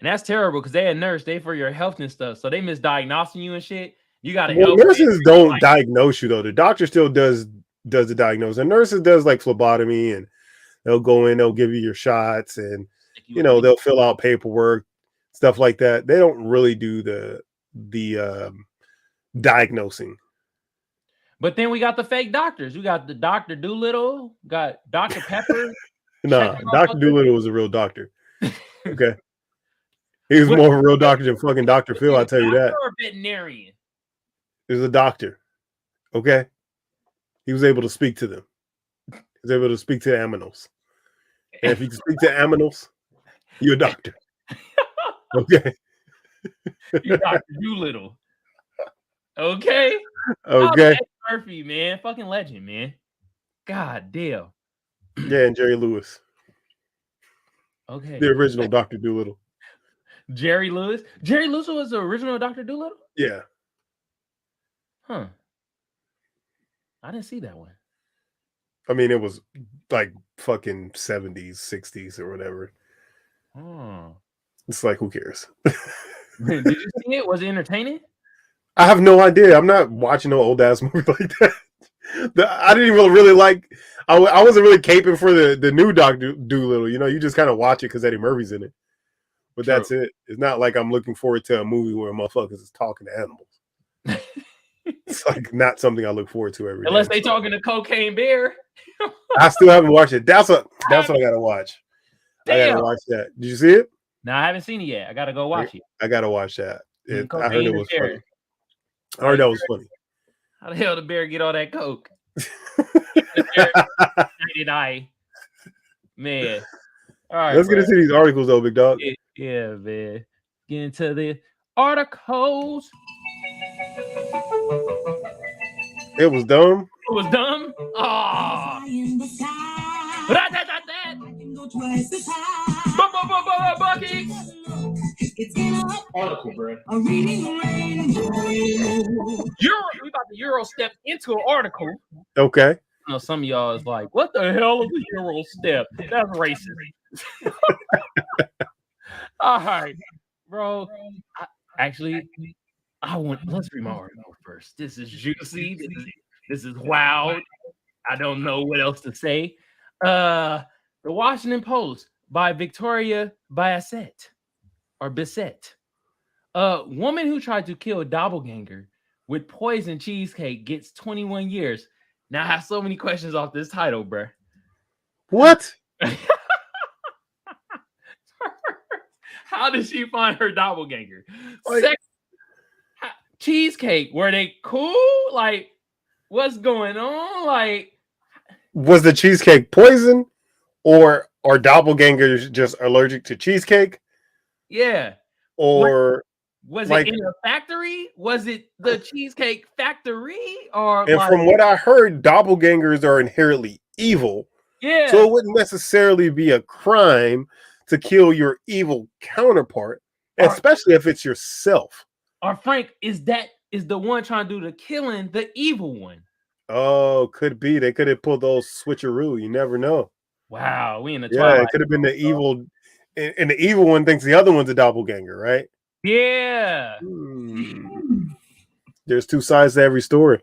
that's terrible because they a nurse, they for your health and stuff, so they misdiagnosing you and shit. You got to help. Nurses don't diagnose you though. The doctor still does the diagnosis. The nurses does like phlebotomy, and they'll go in, they'll give you your shots, and they'll fill out paperwork, stuff like that. They don't really do the diagnosing. But then we got the fake doctors. We got the Dr. Doolittle, got Dr. Pepper. Nah, Dr. Doolittle was a real doctor. Okay. He was more of a real doctor than fucking Dr. Phil, I'll tell you that. Or a veterinarian. He was a doctor. Okay. He was able to speak to them. He was able to speak to animals. And if you can speak to animals, you're a doctor. Okay. You're Dr. Doolittle. Okay. Okay. Murphy, man. Fucking legend, man. God damn. Yeah, and Jerry Lewis. Okay. The original Dr. Doolittle. Jerry Lewis. Jerry Lewis was the original Dr. Doolittle? Yeah. Huh. I didn't see that one. I mean, it was like fucking 70s, 60s, or whatever. Oh. It's like, who cares? Did you see it? Was it entertaining? I have no idea. I'm not watching no old ass movie like that. I didn't even really like. I wasn't really caping for the new Dr. Doolittle. You know, you just kind of watch it because Eddie Murphy's in it. But True. That's it. It's not like I'm looking forward to a movie where motherfuckers is talking to animals. It's like not something I look forward to every day. Unless they talking to Cocaine Bear. I still haven't watched it. That's what I gotta watch. I Damn. gotta watch that. Did you see it? No, I haven't seen it yet. I gotta go watch it. I gotta watch that. I heard Cocaine it and was Bear. funny. I heard that was funny. How the hell did Bear get all that coke? Eye. Man. All right. Let's get into these articles though, big dog. Yeah, man. Get into the articles. It was dumb. It was dumb. Oh. Bucky. Article, bro. We about to Euro step into an article. Okay. You know, some of y'all is like, what the hell is a Euro step? That's racist. All right, bro. Let's read my article first. This is juicy. This is wild. I don't know what else to say. The Washington Post by Victoria Bissett. Woman who tried to kill a doppelganger with poison cheesecake gets 21 years. Now I have so many questions off this title, bro. What? How did she find her doppelganger? Like, cheesecake, were they cool? Like, what's going on? Like, was the cheesecake poison, or are doppelgangers just allergic to cheesecake? Yeah. Or was like, it in a factory? Was it the cheesecake factory? Or and from what I heard, doppelgangers are inherently evil. Yeah. So it wouldn't necessarily be a crime to kill your evil counterpart, especially if it's yourself. Or Frank, is the one trying to do the killing the evil one? Oh, could be. They could have pulled those switcheroo. You never know. Wow, we in the Twilight. It could have been the evil, and the evil one thinks the other one's a doppelganger, right? Yeah. There's two sides to every story.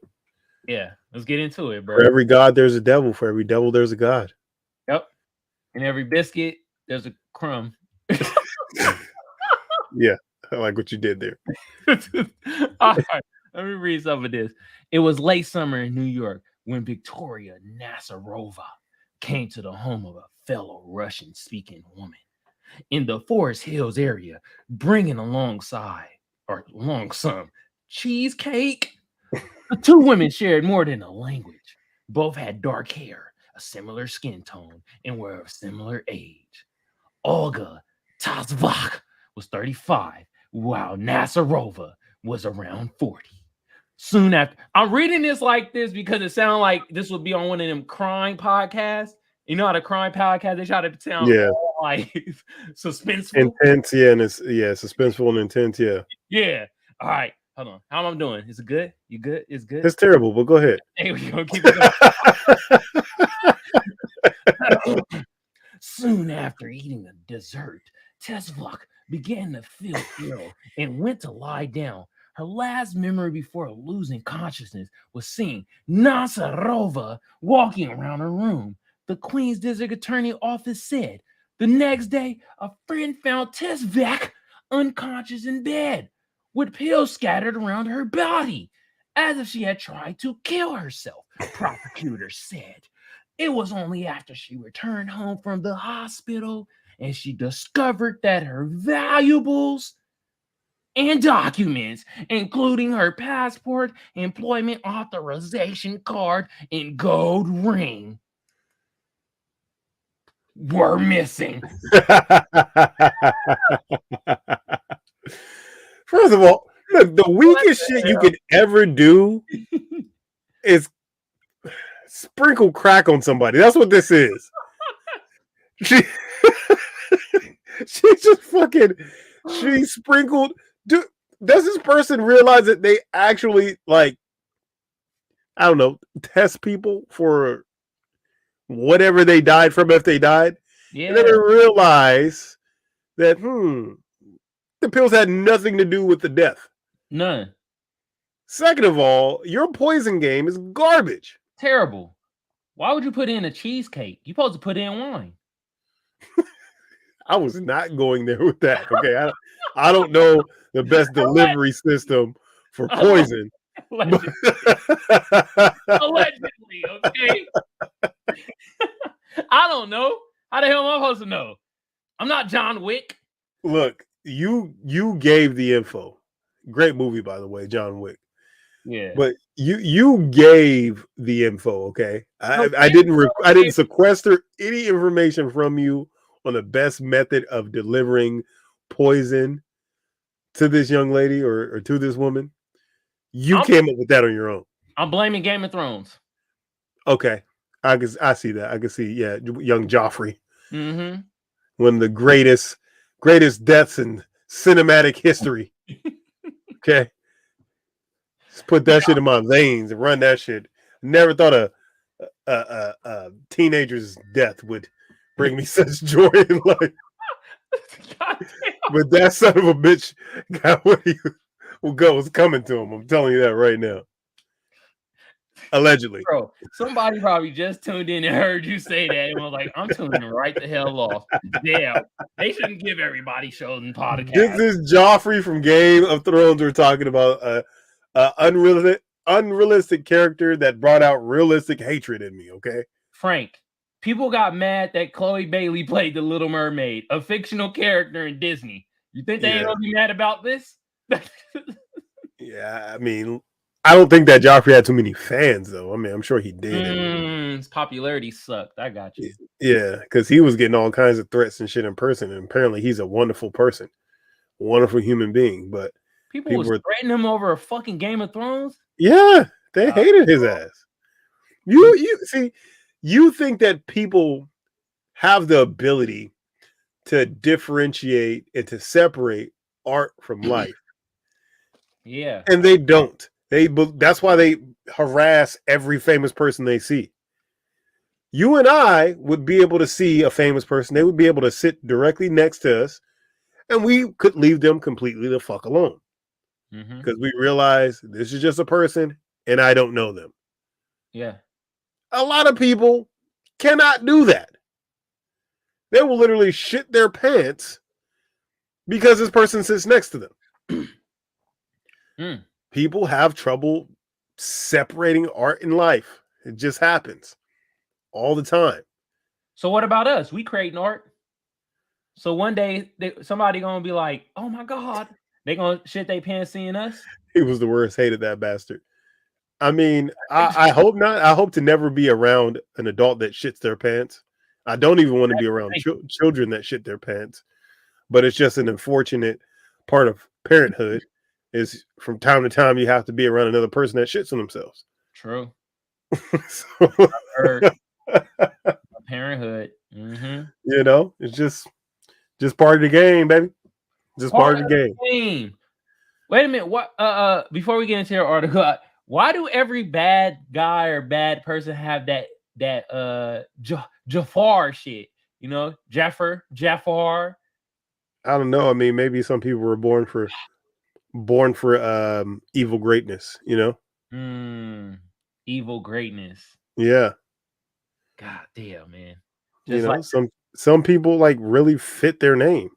Yeah, let's get into it, bro. For every god, there's a devil. For every devil, there's a god. Yep. And every biscuit, there's a crumb. Yeah, I like what you did there. All right, let me read some of this. It was late summer in New York when Victoria Nazarova came to the home of a fellow Russian-speaking woman in the Forest Hills area, bringing along some cheesecake. The two women shared more than a language. Both had dark hair, a similar skin tone, and were of similar age. Olga Tazvak was 35, while Nazarova was around 40. Soon after, I'm reading this like this because it sounds like this would be on one of them crime podcasts. You know how the crime podcast, they try to sound like suspenseful. Intense, yeah, and it's suspenseful and intense, yeah. Yeah. All right. Hold on. How am I doing? Is it good? You good? It's good. It's terrible, but go ahead. Hey, we're gonna keep it going. Soon after eating the dessert, Tezvok began to feel ill and went to lie down. Her last memory before losing consciousness was seeing Nazarova walking around her room. The Queen's District Attorney Office said the next day, a friend found Tezvak unconscious in bed with pills scattered around her body, as if she had tried to kill herself, prosecutors said. It was only after she returned home from the hospital and she discovered that her valuables and documents, including her passport, employment authorization card, and gold ring, were missing. First of all, look, the weakest shit you could ever do is sprinkle crack on somebody. That's what this is. She just fucking, she sprinkled. Dude, does this person realize that they actually, like, I don't know, test people for whatever they died from if they died? Yeah. And then they realize that, the pills had nothing to do with the death. None. Second of all, your poison game is garbage. Terrible. Why would you put in a cheesecake? You're supposed to put in wine. I was not going there with that. Okay. I don't know the best delivery system for poison. Allegedly. Allegedly, okay? I don't know. How the hell am I supposed to know? I'm not John Wick. Look, you gave the info. Great movie, by the way, John Wick. Yeah. But you gave the info, okay? I didn't sequester any information from you on the best method of delivering poison to this young lady or to this woman. You came up with that on your own. I'm blaming Game of Thrones. Okay. I see that. I can see, yeah, young Joffrey. Mm-hmm. One of the greatest deaths in cinematic history. Okay. Just put that shit in my veins and run that shit. Never thought a teenager's death would bring me such joy in life. But that son of a bitch got what he was coming to him. I'm telling you that right now. Allegedly. Bro, somebody probably just tuned in and heard you say that and was like, I'm tuning right the hell off. Damn. They shouldn't give everybody shows and podcasts. This is Joffrey from Game of Thrones. We're talking about unrealistic character that brought out realistic hatred in me, okay? Frank, people got mad that Chloe Bailey played the Little Mermaid, a fictional character in Disney. You think they ain't gonna be mad about this? Yeah, I mean, I don't think that Joffrey had too many fans, though. I mean, I'm sure he did. His popularity sucked. I got you. Yeah, because he was getting all kinds of threats and shit in person, and apparently he's a wonderful person, a wonderful human being. But people were threatening him over a fucking Game of Thrones. Yeah, they hated his ass. You see, you think that people have the ability to differentiate and to separate art from life. Yeah, and they don't. That's why they harass every famous person they see. You and I would be able to see a famous person. They would be able to sit directly next to us, and we could leave them completely the fuck alone. Because we realize this is just a person, and I don't know them. Yeah. A lot of people cannot do that. They will literally shit their pants because this person sits next to them. People have trouble separating art and life. It just happens all the time. So what about us? We creating art. So one day somebody gonna be like, "Oh my god," they gonna shit their pants seeing us. He was the worst. Hated that bastard. I mean, I hope not. I hope to never be around an adult that shits their pants. I don't even want to be around children that shit their pants. But it's just an unfortunate part of parenthood. Is from time to time you have to be around another person that shits on themselves. True. So, parenthood. You know, it's just part of the game, baby. Just part of the game. Wait a minute. What? Before we get into your article, why do every bad guy or bad person have that Jafar shit? You know, Jafar. I don't know. I mean, maybe some people were born for evil greatness, you know? Evil greatness. Yeah. God damn, man. Just you know, some people like really fit their name.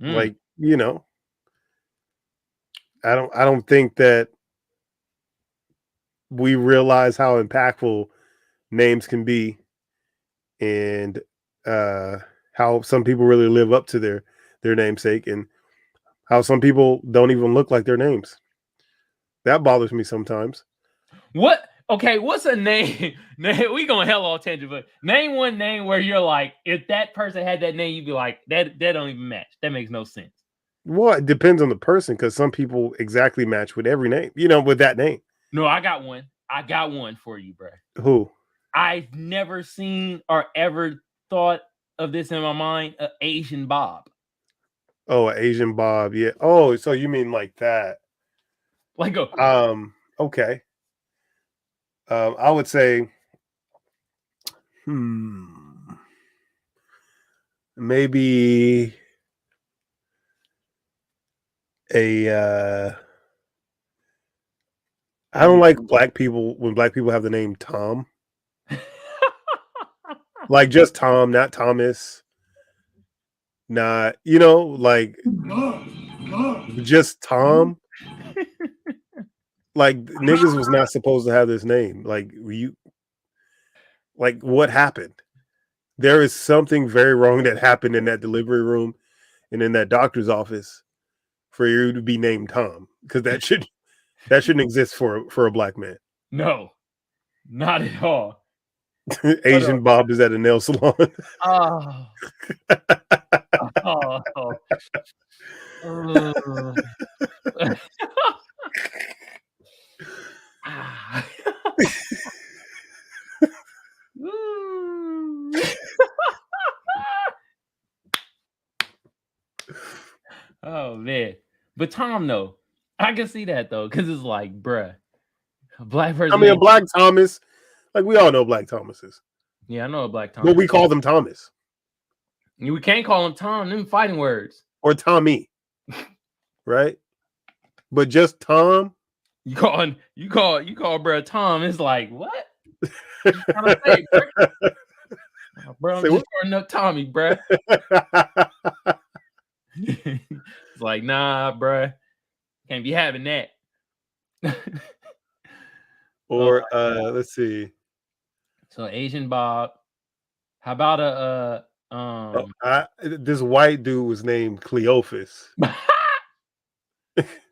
Like, you know, I don't think that we realize how impactful names can be and how some people really live up to their namesake and how some people don't even look like their names. That bothers me sometimes. What? Okay, what's a name? We going hell all tangent, but name one name where you're like, if that person had that name, you'd be like, that don't even match. That makes no sense. Well, it depends on the person because some people exactly match with every name, you know, with that name. No, I got one. I got one for you, bro. Who? I've never seen or ever thought of this in my mind, Asian Bob. Oh, Asian Bob. Yeah. Oh, so you mean like that? Like a Okay. I would say, maybe a. I don't like black people when black people have the name Tom. Like just Tom, not Thomas. Not, like just Tom. Like niggas was not supposed to have this name. Like what happened? There is something very wrong that happened in that delivery room and in that doctor's office for you to be named Tom, because that shouldn't exist for a black man. No, not at all. Asian Bob is at a nail salon. Oh. Oh man, but Tom though, I can see that though, because it's like, bruh, a black person. I mean, a Black Thomas, like we all know Black Thomases. Yeah, I know a Black Thomas, but we call them Thomas. We can't call him Tom. Them fighting words. Or Tommy, right? But just Tom. You call bruh Tom. It's like, what? What you trying to say, bruh? Bro, I'm just calling up Tommy, bruh. It's like, nah, bruh. Can't be having that. Or let's see. So Asian Bob. How about this white dude was named Cleophas.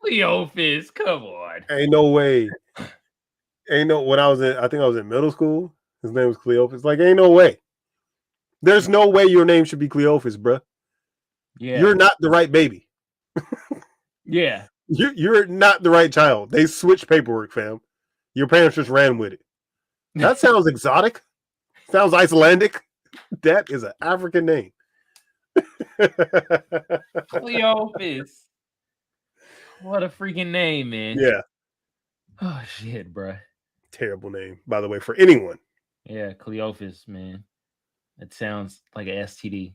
Cleophas, come on. Ain't no way. When I think I was in middle school, his name was Cleophas. Like, ain't no way. There's no way your name should be Cleophas, bruh. Yeah. You're not the right baby. Yeah. You're not the right child. They switched paperwork, fam. Your parents just ran with it. That sounds exotic. Sounds Icelandic. That is an African name. Cleophas. What a freaking name, man. Yeah. Oh shit, bro. Terrible name, by the way, for anyone. Yeah, Cleophas, man. It sounds like an STD.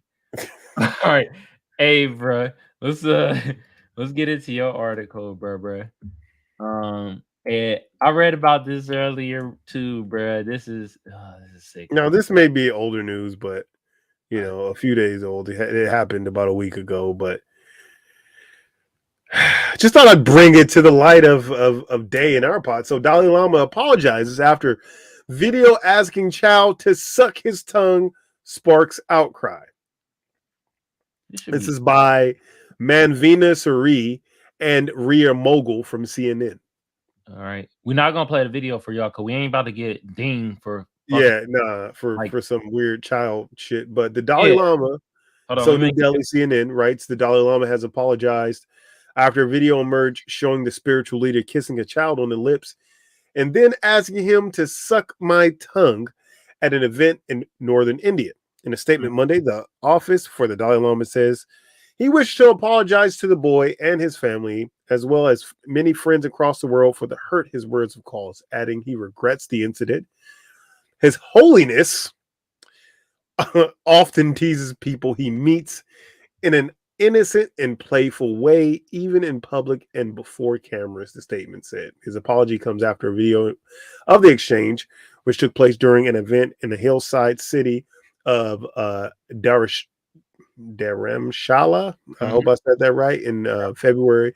All right. Hey, bro. Let's get into your article, bro. And I read about this earlier too, bro. This is sick. Now, this may be older news, but a few days old. It happened about a week ago, but just thought I'd bring it to the light of day in our pod. So Dalai Lama apologizes after video asking child to suck his tongue sparks outcry. This is by Manvina Suri and Ria Mogul from CNN. All right. We're not going to play the video for y'all because we ain't about to get dinged for... for some weird child shit. But the Dalai Lama, New Delhi CNN writes, the Dalai Lama has apologized after a video emerged showing the spiritual leader kissing a child on the lips and then asking him to suck my tongue at an event in northern India. In a statement Monday, the office for the Dalai Lama says he wished to apologize to the boy and his family, as well as many friends across the world, for the hurt his words have caused, adding he regrets the incident. His Holiness often teases people he meets in an innocent and playful way, even in public and before cameras, the statement said. His apology comes after a video of the exchange, which took place during an event in the hillside city of Dharamshala. I hope I said that right. In February,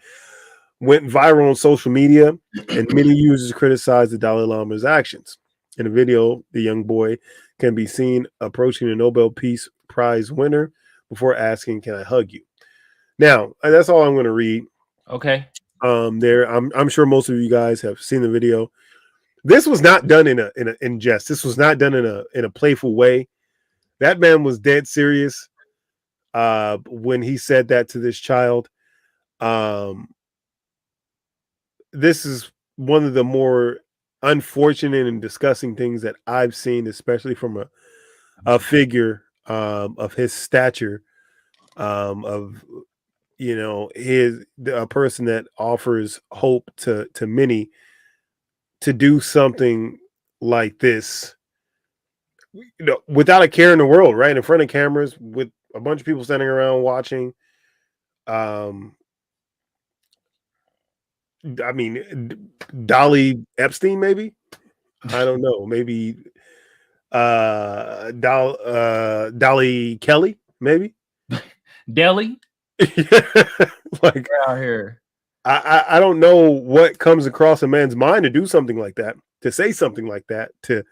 went viral on social media, and many users criticized the Dalai Lama's actions. In the video, the young boy can be seen approaching the Nobel Peace Prize winner before asking, "Can I hug you?" Now, that's all I'm going to read. Okay. I'm sure most of you guys have seen the video. This was not done in jest. This was not done in a playful way. That man was dead serious when he said that to this child. This is one of the more unfortunate and disgusting things that I've seen, especially from a figure of his stature, of a person that offers hope to many, to do something like this, without a care in the world, right in front of cameras with a bunch of people standing around watching. I mean, Dolly Epstein, maybe. I don't know. Maybe Dolly Kelly, maybe. Deli, Like, we're out here. I don't know what comes across a man's mind to do something like that, to say something like that, to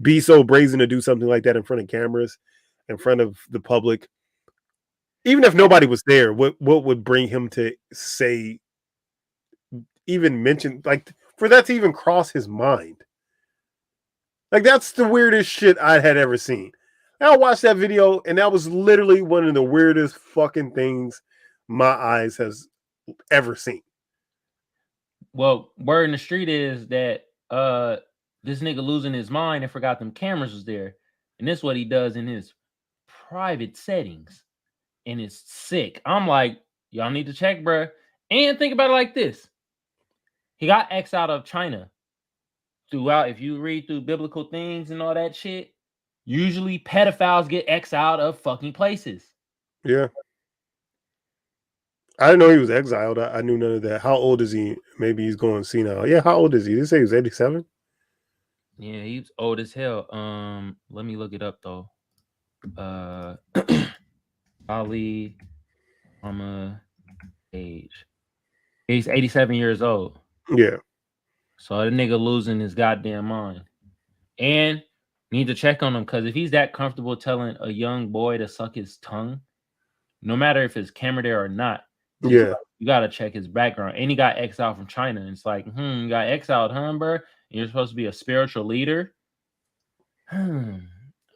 be so brazen to do something like that in front of cameras, in front of the public. Even if nobody was there, what would bring him to say, even mention, like, for that to even cross his mind? Like, that's the weirdest shit I had ever seen. I watched that video, and that was literally one of the weirdest fucking things my eyes has ever seen. Well, word in the street is that this nigga losing his mind and forgot them cameras was there. And this is what he does in his private settings. And it's sick. I'm like, y'all need to check, bruh. And think about it like this. He got X out of China. Throughout, if you read through biblical things and all that shit, usually pedophiles get X out of fucking places. Yeah. I didn't know he was exiled. I knew none of that. How old is he? Maybe he's going senile. Yeah, how old is he? Did they say he was 87? Yeah, he's old as hell. Let me look it up though. Dalai Lama age. He's 87 years old. Yeah. So the nigga losing his goddamn mind. And need to check on him, because if he's that comfortable telling a young boy to suck his tongue, no matter if it's camera there or not, Yeah. you gotta check his background. And he got exiled from China. And it's like, you got exiled, huh, bro? And you're supposed to be a spiritual leader. I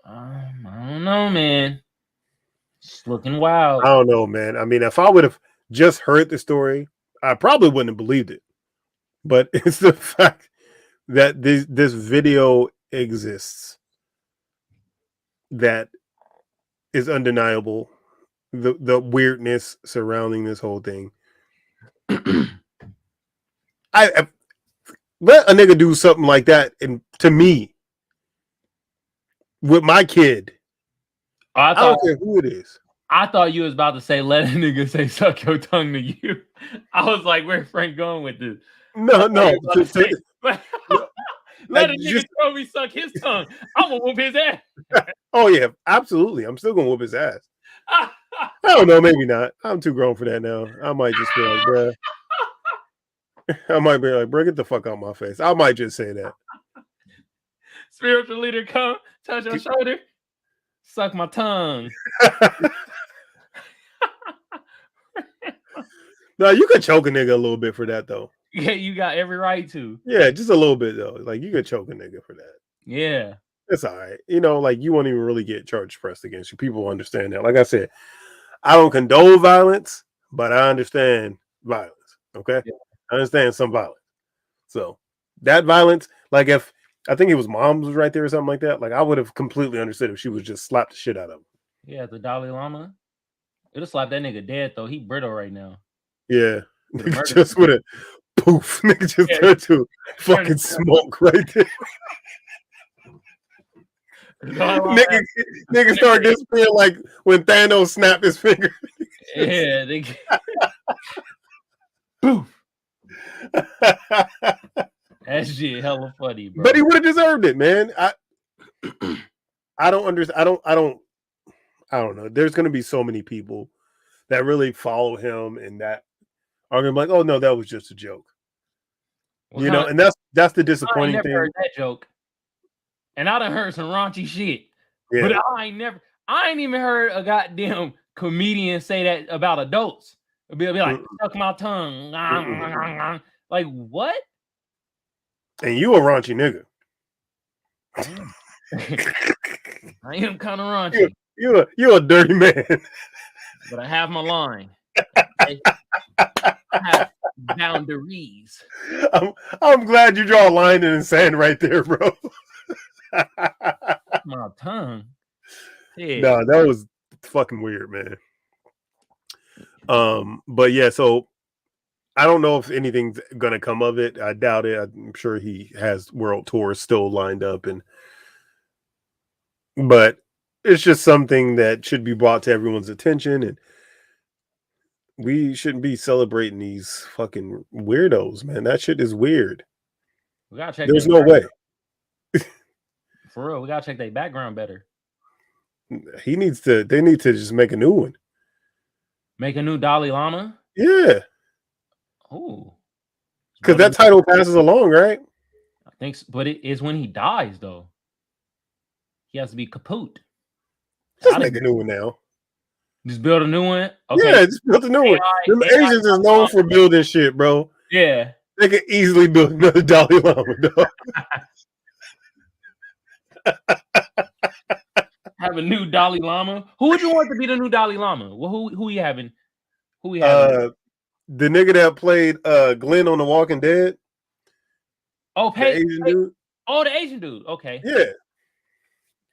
don't know, man. It's looking wild. I don't know, man. I mean, if I would have just heard the story, I probably wouldn't have believed it. But it's the fact that this video exists that is undeniable. The weirdness surrounding this whole thing. I let a nigga do something like that, and to me, with my kid, I don't care who it is. I thought you was about to say, let a nigga say suck your tongue to you. I was like, where's Frank going with this? No. Let a nigga throw me suck his tongue. I'm gonna whoop his ass. Oh yeah, absolutely. I'm still gonna whoop his ass. I don't know, maybe not. I'm too grown for that now. I might just be like, bruh. I might be like, bro, get the fuck out my face. I might just say that. Spiritual leader, come touch your shoulder, suck my tongue. No, you could choke a nigga a little bit for that though. Yeah, you got every right to. Yeah, just a little bit though. Like, you could choke a nigga for that. Yeah. It's all right. Like, you won't even really get charges pressed against you. People understand that. Like I said, I don't condone violence, but I understand violence. Okay? Yeah. I understand some violence. So that violence, like, if I think it was mom was right there or something like that, like, I would have completely understood if she was just slapped the shit out of him. Yeah, the Dalai Lama. It'll slap that nigga dead though. He brittle right now. Yeah. Just with a poof. Nigga just turned to fucking smoke right there. Nigga start disappearing like when Thanos snapped his finger. Yeah, poof. That shit hella funny, bro. But he would have deserved it, man. I don't understand. I don't know. There's gonna be so many people that really follow him and that are gonna be like, oh no, that was just a joke. Well, and that's the disappointing thing. I heard that joke. And I done heard some raunchy shit. Yeah. But I ain't even heard a goddamn comedian say that about adults. It'll be like, suck my tongue. Like, what? And you a raunchy nigga. I am kind of raunchy. You're a dirty man. But I have my line. I have boundaries. I'm glad you draw a line in the sand right there, bro. My tongue. Yeah. No, that was fucking weird, man. But yeah, so I don't know if anything's gonna come of it. I doubt it. I'm sure he has world tours still lined up, but it's just something that should be brought to everyone's attention, and we shouldn't be celebrating these fucking weirdos, man. That shit is weird. We gotta check. There's no way. For real, we gotta check their background better. They need to just make a new one. Make a new Dalai Lama? Yeah. Oh. Because that title passes along, right? I think so, but it is when he dies, though. He has to be kaput. Just make a new one now. Just build a new one? Okay. Yeah, just build a new one. Them Asians is known for building shit, bro. Yeah. They could easily build another Dalai Lama, dog. Have a new Dalai Lama. Who would you want to be the new Dalai Lama? Well, who you having? Who we having? The nigga that played Glenn on The Walking Dead. Oh, the Asian dude. Oh, the Asian dude. Okay. Yeah.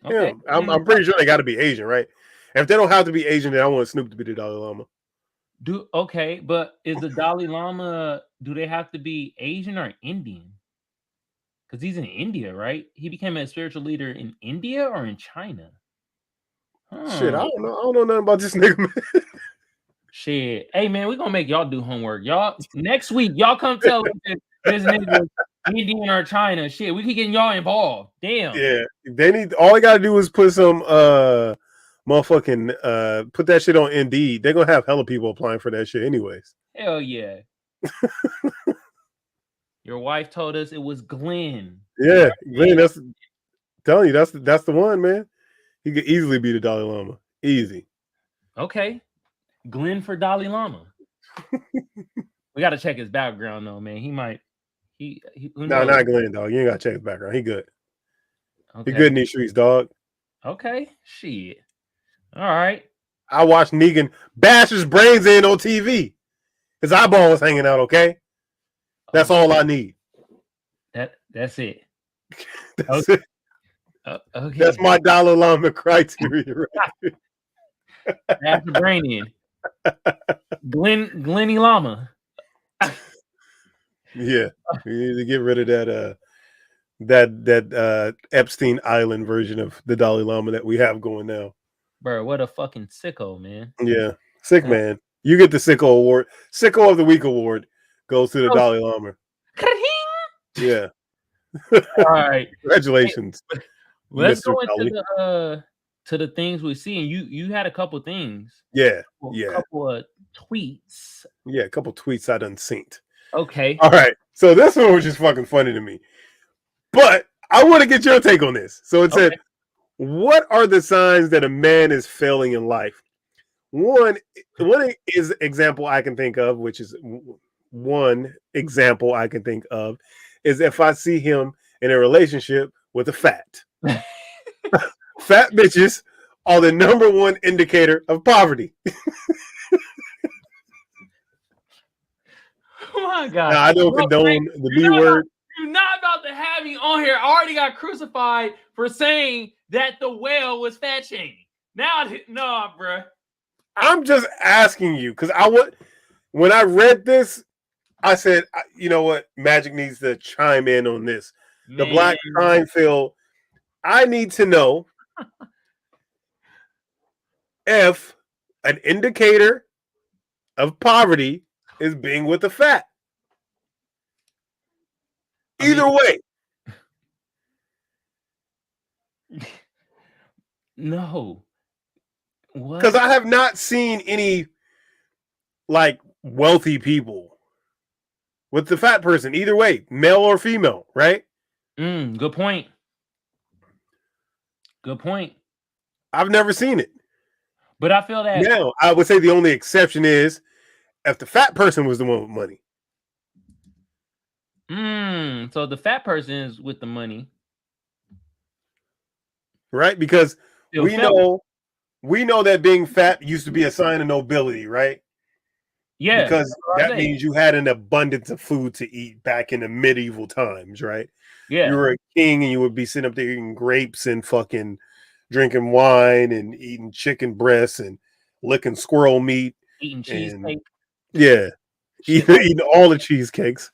Okay. Yeah. I'm pretty sure they got to be Asian, right? And if they don't have to be Asian, then I want Snoop to be the Dalai Lama. Okay, but is the Dalai Lama? Do they have to be Asian or Indian? Because he's in India, right? He became a spiritual leader in India or in China. Shit, I don't know. I don't know nothing about this nigga, man. Shit. Hey, man, we're going to make y'all do homework. Y'all, next week, y'all come tell us if this nigga Indian or China. Shit, we keep getting y'all involved. Damn. Yeah. All they got to do is put some motherfucking put that shit on Indeed. They're going to have hella people applying for that shit anyways. Hell yeah. Your wife told us it was Glenn. Yeah, Glenn, that's telling you, that's the one, man. He could easily be the Dalai Lama. Easy. Okay. Glenn for Dalai Lama. We got to check his background, though, man. He might. No, not Glenn, dog. You ain't got to check his background. He good. Okay. He good in these streets, dog. Okay. Shit. All right. I watched Negan bash his brains in on TV. His eyeball was hanging out, okay? That's all I need. That's it. That's it. Okay. That's my Dalai Lama criteria, right? That's the brain in. Glenny Lama. Yeah. We need to get rid of that Epstein Island version of the Dalai Lama that we have going now. Bro, what a fucking sicko, man. Yeah. Sick man. You get the Sicko Award. Sicko of the Week Award goes to the Dalai Lama. Yeah. All right. Congratulations. Let's Mr. go into the things we see. And you had a couple things. Yeah. A couple of tweets. Yeah, a couple tweets I done seen. Okay. All right. So this one was just fucking funny to me. But I want to get your take on this. So it said, what are the signs that a man is failing in life? One is example I can think of, which is one example I can think of, is if I see him in a relationship with a fat. Fat bitches are the number one indicator of poverty. Oh my God. Now, I don't condone the B word. You're not about to have me on here. I already got crucified for saying that the whale was fat shaming. Now, no, bro. I'm just asking you because when I read this, I said, you know what? Magic needs to chime in on this. Man. The Black Seinfeld. I need to know if an indicator of poverty is being with the fat. Either way. No. What? Because I have not seen any like wealthy people with the fat person, either way, male or female, right? Good point. Good point. I've never seen it. But I feel that now I would say the only exception is if the fat person was the one with money. So the fat person is with the money. Right? Because we know that being fat used to be a sign of nobility, right? Yeah. Because that means you had an abundance of food to eat back in the medieval times, right? Yeah. You were a king and you would be sitting up there eating grapes and fucking drinking wine and eating chicken breasts and licking squirrel meat. Eating cheesecake. Yeah. Eating all the cheesecakes.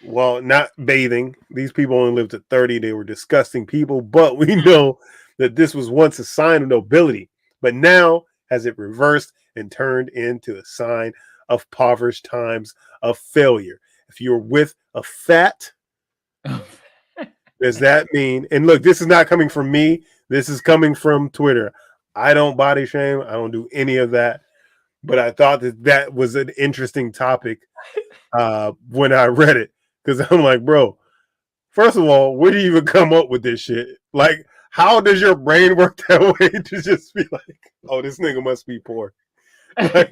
Well, not bathing. These people only lived to 30. They were disgusting people, but we know that this was once a sign of nobility. But now has it reversed and turned into a sign of impoverished times of failure. If you're with a fat, does that mean? And look, this is not coming from me. This is coming from Twitter. I don't body shame. I don't do any of that. But I thought that was an interesting topic when I read it. Because I'm like, bro, first of all, where do you even come up with this shit? Like, how does your brain work that way to just be like, oh, this nigga must be poor? Like,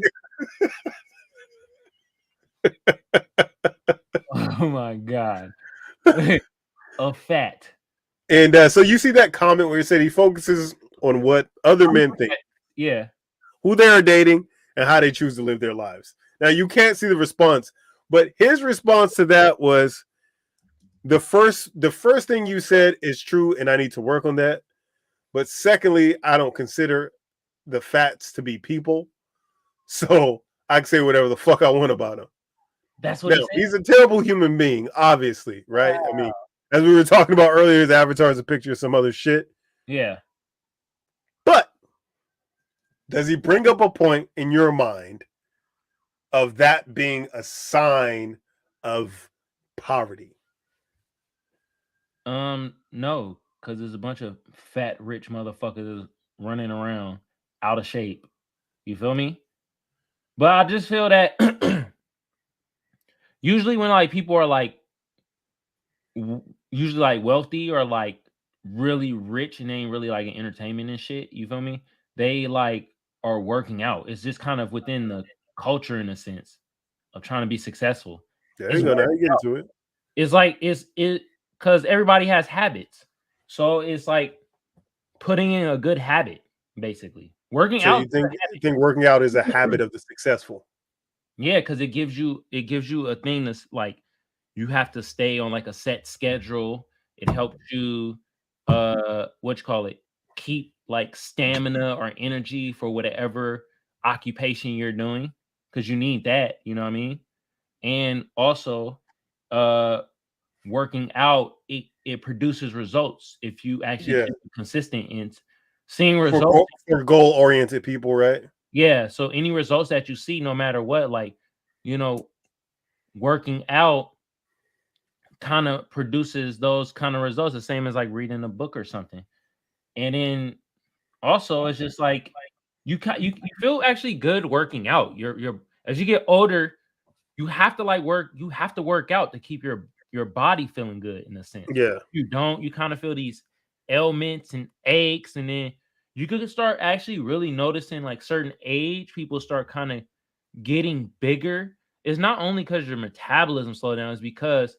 oh my God. A fat. And so you see that comment where he said he focuses on what other men think. Yeah. Who they are dating and how they choose to live their lives. Now, you can't see the response, but his response to that was the first thing you said is true, and I need to work on that. But secondly, I don't consider the fats to be people. So I can say whatever the fuck I want about him. That's what he's a terrible human being, obviously, right? I mean, as we were talking about earlier, his avatar is a picture of some other shit. Yeah. But does he bring up a point in your mind of that being a sign of poverty? No, because there's a bunch of fat, rich motherfuckers running around out of shape. You feel me? But I just feel that usually when like people are like usually like wealthy or like really rich and they ain't really like in entertainment and shit, you feel me? They like are working out. It's just kind of within the culture in a sense of trying to be successful. There you go. Now you get into it. It's like it because everybody has habits. So it's like putting in a good habit, basically. Working out. You think working out is a habit of the successful? Yeah, because it gives you a thing that's like you have to stay on like a set schedule. It helps you keep like stamina or energy for whatever occupation you're doing, because you need that, you know what I mean? And also working out, it produces results if you actually keep consistent in seeing results for goal-oriented people, right? Yeah, so any results that you see, no matter what, like, you know, working out kind of produces those kind of results, the same as like reading a book or something. And then also it's just like you feel actually good working out. You're as you get older, you have to work out to keep your body feeling good in a sense. Yeah. You kind of feel these ailments and aches, and then you could start actually really noticing like certain age people start kind of getting bigger. It's not only because your metabolism slow down, it's because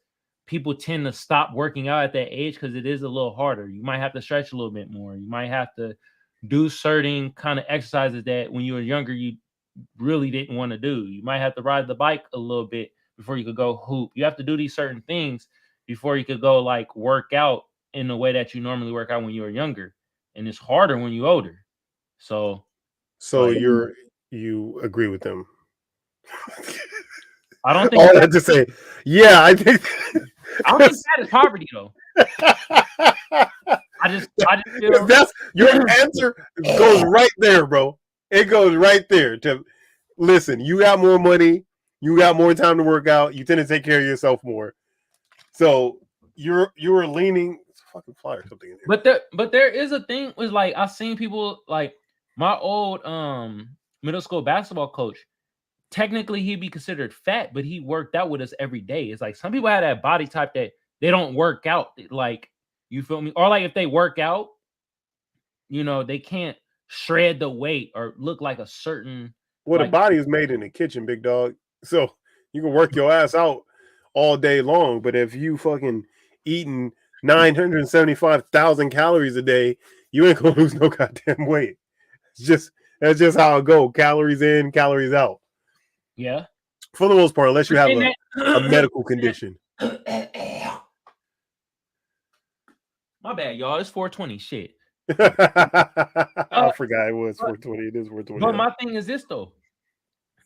people tend to stop working out at that age because it is a little harder. You might have to stretch a little bit more. You might have to do certain kind of exercises that when you were younger you really didn't want to do. You might have to ride the bike a little bit before you could go hoop. You have to do these certain things before you could go like work out in the way that you normally work out when you were younger. And it's harder when you're older. So like, you agree with them? I don't think all that to say, yeah, I think I don't think that is poverty though. I just feel that's your answer goes right there, bro. It goes right there to listen, you got more money, you got more time to work out, you tend to take care of yourself more. So you were leaning fucking fly or something in there. But there is a thing was like I've seen people like my old middle school basketball coach. Technically he'd be considered fat, but he worked out with us every day. It's like some people have that body type that they don't work out, like, you feel me? Or like if they work out, you know, they can't shred the weight or look like a certain. Well, the body is made in the kitchen, big dog. So you can work your ass out all day long, but if you fucking eating 975,000 calories a day, you ain't gonna lose no goddamn weight. That's just how it go. Calories in, calories out. Yeah. For the most part, unless you have a medical condition. My bad, y'all. It's 420. Shit. I forgot it was 420. It is 420. But my thing is this though.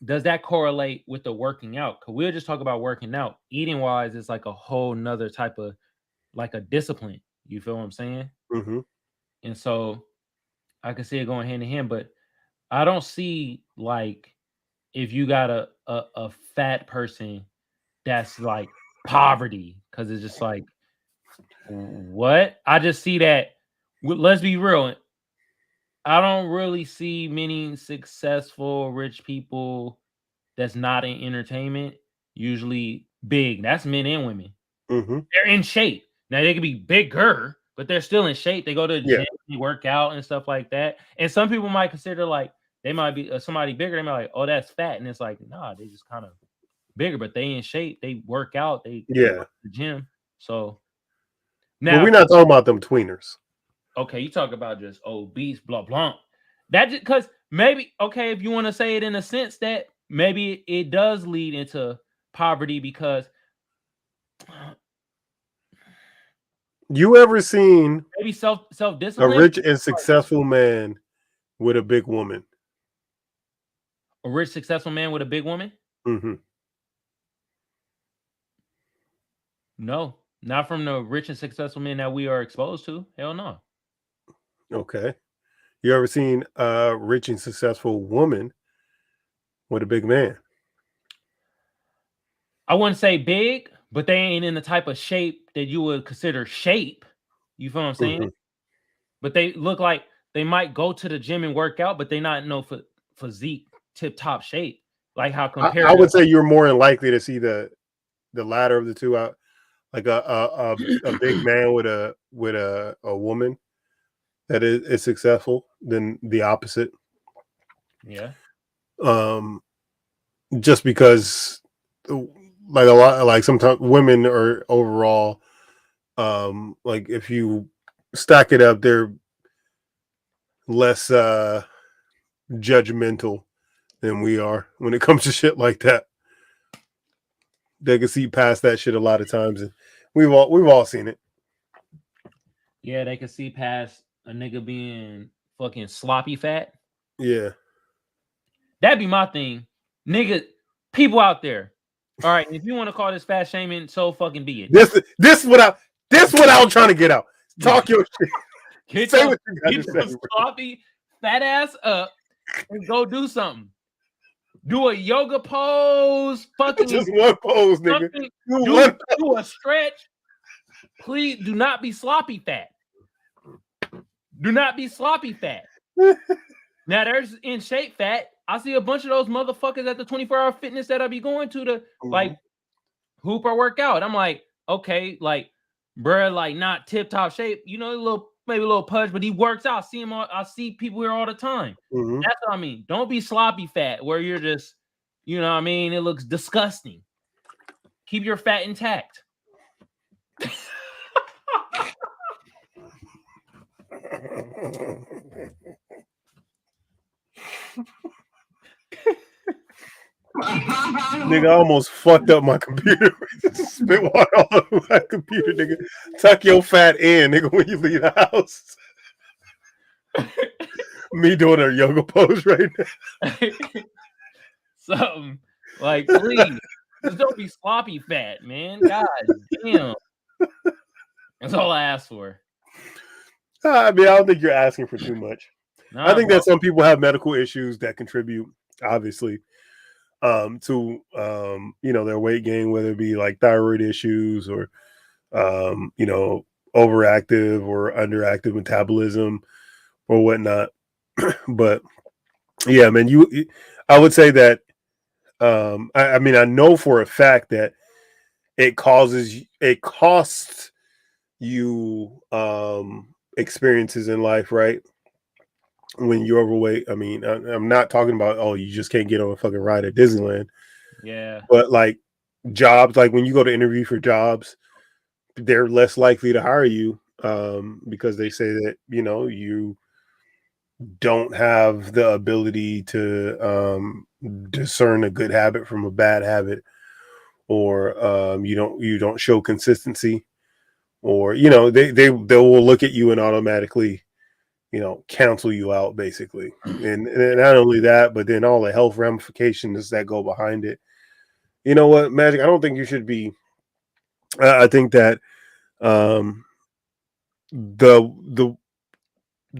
Does that correlate with the working out? Because we'll just talk about working out. Eating wise, it's like a whole nother type of like a discipline. You feel what I'm saying? Mm-hmm. And so I can see it going hand in hand, but I don't see like if you got a fat person that's like poverty, because it's just like what? I just see that. Let's be real. I don't really see many successful rich people that's not in entertainment. Usually big. That's men and women. Mm-hmm. They're in shape. Now they could be bigger, but they're still in shape. They go to the gym, they work out and stuff like that. And some people might consider like they might be somebody bigger. They might like, oh, that's fat, and it's like, nah, they just kind of bigger, but they in shape. They work out. They go to the gym. So now we're not talking about them tweeners. Okay, you talk about just obese, blah blah. That just because maybe okay, if you want to say it in a sense that maybe it does lead into poverty because you ever seen maybe self-discipline? A rich and successful man with a big woman? A rich, successful man with a big woman? Mm-hmm. No, not from the rich and successful men that we are exposed to. Hell no. Okay. You ever seen a rich and successful woman with a big man? I wouldn't say big, but they ain't in the type of shape that you would consider shape. You feel what I'm saying? Mm-hmm. But they look like they might go to the gym and work out, but they not no physique tip top shape. Like how compared I would say you're more likely to see the latter of the two out, like a big man with a woman that is successful than the opposite. Yeah. Just because like a lot, like sometimes women are overall, like if you stack it up, they're less judgmental than we are when it comes to shit like that. They can see past that shit a lot of times, and we've all seen it. Yeah, they can see past a nigga being fucking sloppy fat. Yeah. That'd be my thing. Nigga, people out there. All right, if you want to call this fat shaming, so fucking be it. This what I'm trying to get out. Talk your shit. Say what you got to say. Sloppy fat ass up and go do something. Do a yoga pose. Fucking just one pose, nigga. Do a stretch. Please do not be sloppy fat. Do not be sloppy fat. Now there's in shape fat. I see a bunch of those motherfuckers at the 24-hour fitness that I be going to like hoop or work out. I'm like, okay, like, bruh, like not tip top shape. You know, maybe a little pudge, but he works out. I see people here all the time. Mm-hmm. That's what I mean. Don't be sloppy fat where you're just, you know what I mean? It looks disgusting. Keep your fat intact. Nigga, I almost fucked up my computer. Spit water all over my computer, nigga. Tuck your fat in, nigga, when you leave the house. Me doing a yoga pose right now. Something like, please, just don't be sloppy fat, man. God damn. That's all I asked for. I mean, I don't think you're asking for too much. Nah, I think that some people have medical issues that contribute, obviously, to their weight gain, whether it be like thyroid issues or overactive or underactive metabolism or whatnot. But yeah, man, I would say that I mean, I know for a fact that it costs you experiences in life, right? When you're overweight. I mean, I'm not talking about, oh, you just can't get on a fucking ride at Disneyland. Yeah. But like jobs, like when you go to interview for jobs, they're less likely to hire you because they say that, you don't have the ability to discern a good habit from a bad habit, or you don't show consistency, or they will look at you and automatically cancel you out basically. And not only that, but then all the health ramifications that go behind it. You know what, Magic? I don't think you should be. I think that the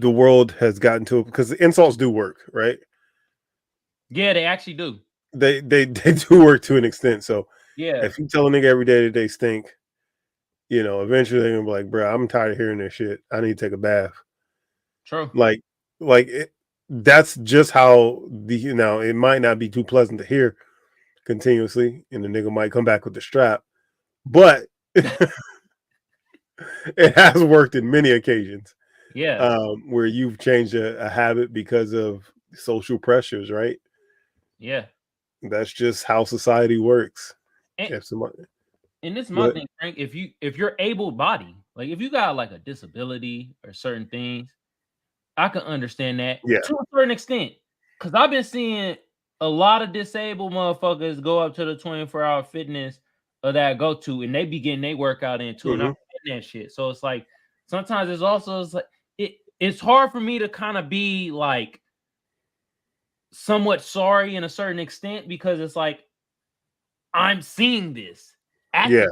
world has gotten to it because the insults do work, right? Yeah, they actually do. They do work to an extent. So yeah, if you tell a nigga every day that they stink, eventually they're gonna be like, bro, I'm tired of hearing this shit. I need to take a bath. True. That's just how it might not be too pleasant to hear continuously, and the nigga might come back with the strap, but it has worked in many occasions. Yeah. Where you've changed a habit because of social pressures, right? Yeah. That's just how society works. And this is my thing, Frank. If you're able-bodied, like if you got like a disability or certain things, I can understand that to a certain extent. Because I've been seeing a lot of disabled motherfuckers go up to the 24-hour fitness or that I go to, and they be getting their workout in too, and I'm getting that shit. So it's like sometimes it's hard for me to kind of be like somewhat sorry in a certain extent because it's like I'm seeing this. Yeah.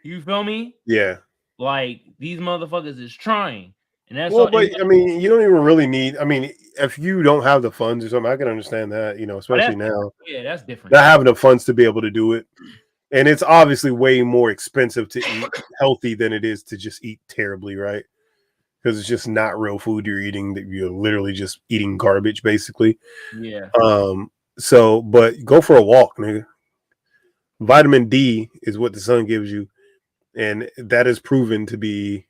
You feel me? Yeah. Like these motherfuckers is trying. And that's but I mean, you don't even really need. I mean, if you don't have the funds or something, I can understand that. Especially now. Yeah, that's different. Not having the funds to be able to do it, and it's obviously way more expensive to eat healthy than it is to just eat terribly, right? Because it's just not real food you're eating. That you're literally just eating garbage, basically. Yeah. So, but go for a walk, nigga. Vitamin D is what the sun gives you, and that is proven to be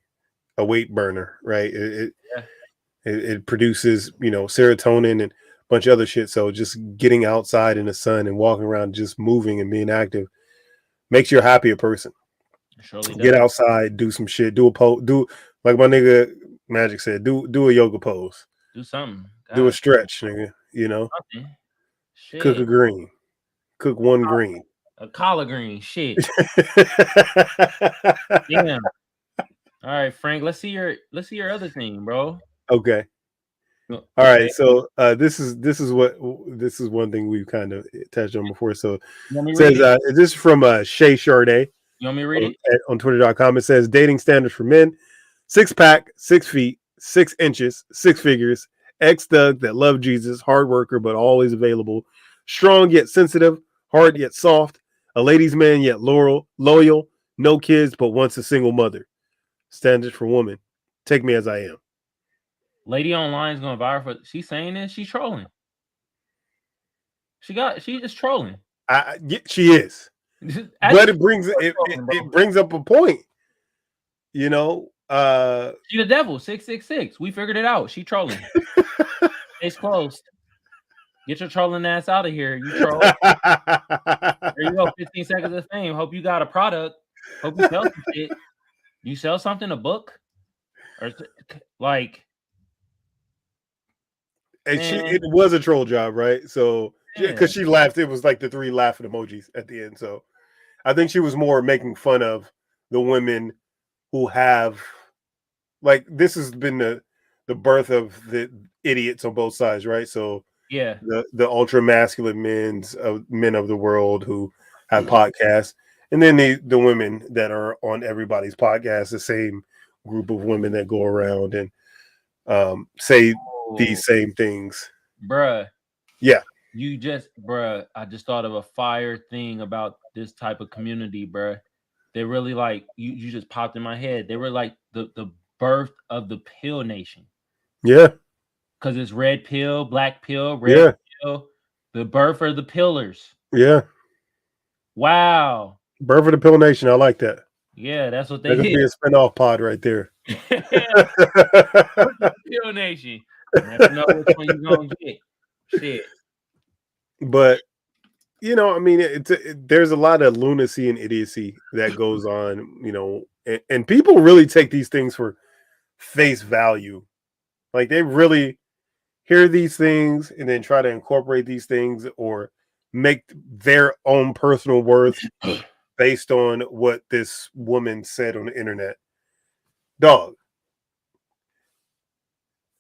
a weight burner, right? It produces, serotonin and a bunch of other shit. So just getting outside in the sun and walking around, just moving and being active, makes you a happier person. Get outside, do some shit, do a pose, do like my nigga Magic said, do a yoga pose, do something, do a stretch, nigga. Shit. Cook a green, cook one green, a collard green, shit. Damn. All right, Frank. Let's see your other thing, bro. Okay. All right. So this is one thing we've kind of touched on before. So it says this is from Shay Charday. You want me to read it? On Twitter.com. It says dating standards for men: 6-pack, 6 feet, 6 inches, 6 figures, ex-thug that love Jesus, hard worker but always available, strong yet sensitive, hard yet soft, a ladies' man yet loyal, no kids but wants a single mother. Standards for women. Take me as I am. Lady online is going viral for. She's saying this. She's trolling. She is trolling. She is. But it brings up a point. She's the devil. 666. We figured it out. She trolling. It's closed. Get your trolling ass out of here. You troll. There you go. 15 seconds of fame. Hope you got a product. Hope you sell some shit. You sell something, a book, or like. And it was a troll job, right? So because she laughed, it was like the 3 laughing emojis at the end. So I think she was more making fun of the women who have, like, this has been the birth of the idiots on both sides, right? So yeah, the ultra masculine men of the world who have podcasts, and then the women that are on everybody's podcast, the same group of women that go around and say these same things. Bruh. Yeah. I just thought of a fire thing about this type of community, bruh. They really like, you just popped in my head. They were like the birth of the pill nation. Yeah. Because it's red pill, black pill, red pill. The birth of the pillars. Yeah. Wow. Birth of the pill nation. I like that. Yeah, that's what they did. That could be a spinoff pod right there. Pill nation. You never know which one you're going to get. Shit. But, I mean, there's a lot of lunacy and idiocy that goes on, and people really take these things for face value. Like, they really hear these things and then try to incorporate these things or make their own personal worth based on what this woman said on the internet. Dog,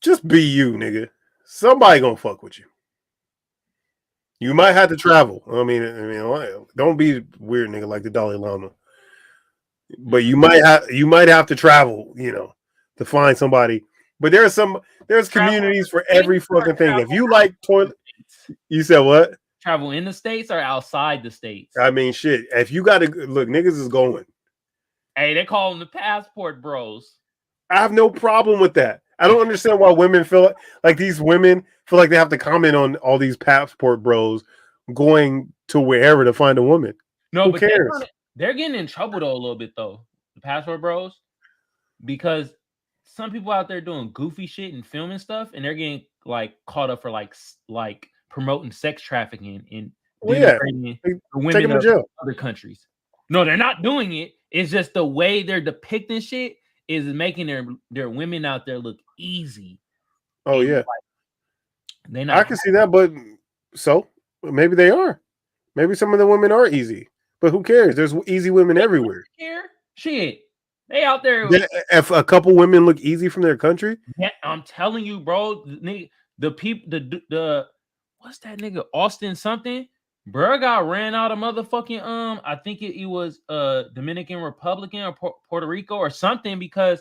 just be you, nigga. Somebody gonna fuck with you. You might have to travel. I mean, don't be weird, nigga, like the Dalai Lama. But you might have to travel, to find somebody. But there's communities for every fucking thing. If you like toilet, you said what? Travel in the States or outside the States? I mean, shit. If you got to look, niggas is going. Hey, they call them the passport bros. I have no problem with that. I don't understand why women feel like these women feel like they have to comment on all these passport bros going to wherever to find a woman. No, who but cares? They're getting in trouble though a little bit though, the passport bros, because some people out there doing goofy shit and filming stuff, and they're getting like caught up for like promoting sex trafficking and denigrating the women of other countries. No, they're not doing it. It's just the way they're depicting shit is making their women out there look easy. Oh yeah, they not. I can see that, but so maybe they are. Maybe some of the women are easy, but who cares? There's easy women everywhere. Shit, they out there. If a couple women look easy from their country, yeah, I'm telling you, bro. The people, the what's that nigga Austin something? Bro got ran out of motherfucking I think it was Dominican Republican or Puerto Rico or something because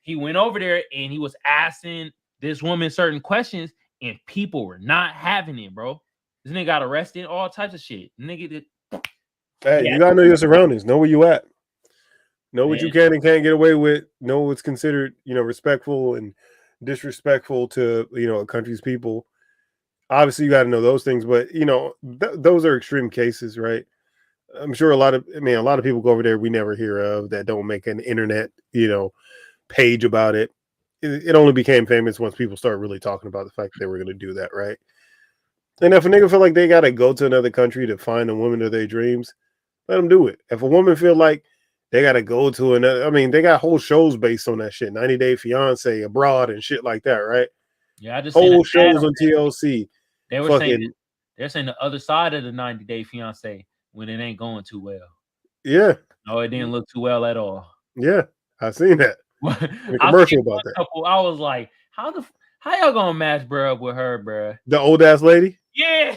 he went over there and he was asking this woman certain questions and people were not having it, bro. This nigga got arrested, all types of shit. Nigga, you gotta know your surroundings, know where you at, know what you can and can't get away with, know what's considered, respectful and disrespectful to a country's people. Obviously, you got to know those things, but those are extreme cases, right? I'm sure a lot of people go over there we never hear of that don't make an internet, page about it. It only became famous once people started really talking about the fact that they were going to do that, right? And if a nigga feel like they got to go to another country to find a woman of their dreams, let them do it. If a woman feel like they got to go to another, they got whole shows based on that shit, 90 Day Fiance abroad and shit like that, right? Yeah, I just whole shows on TLC. They were saying they're saying the other side of the 90 Day Fiance when it ain't going too well. Yeah. No, it didn't look too well at all. Yeah, I seen that. The commercial about that. I was like, how y'all gonna match bro up with her, bro? The old ass lady? Yeah.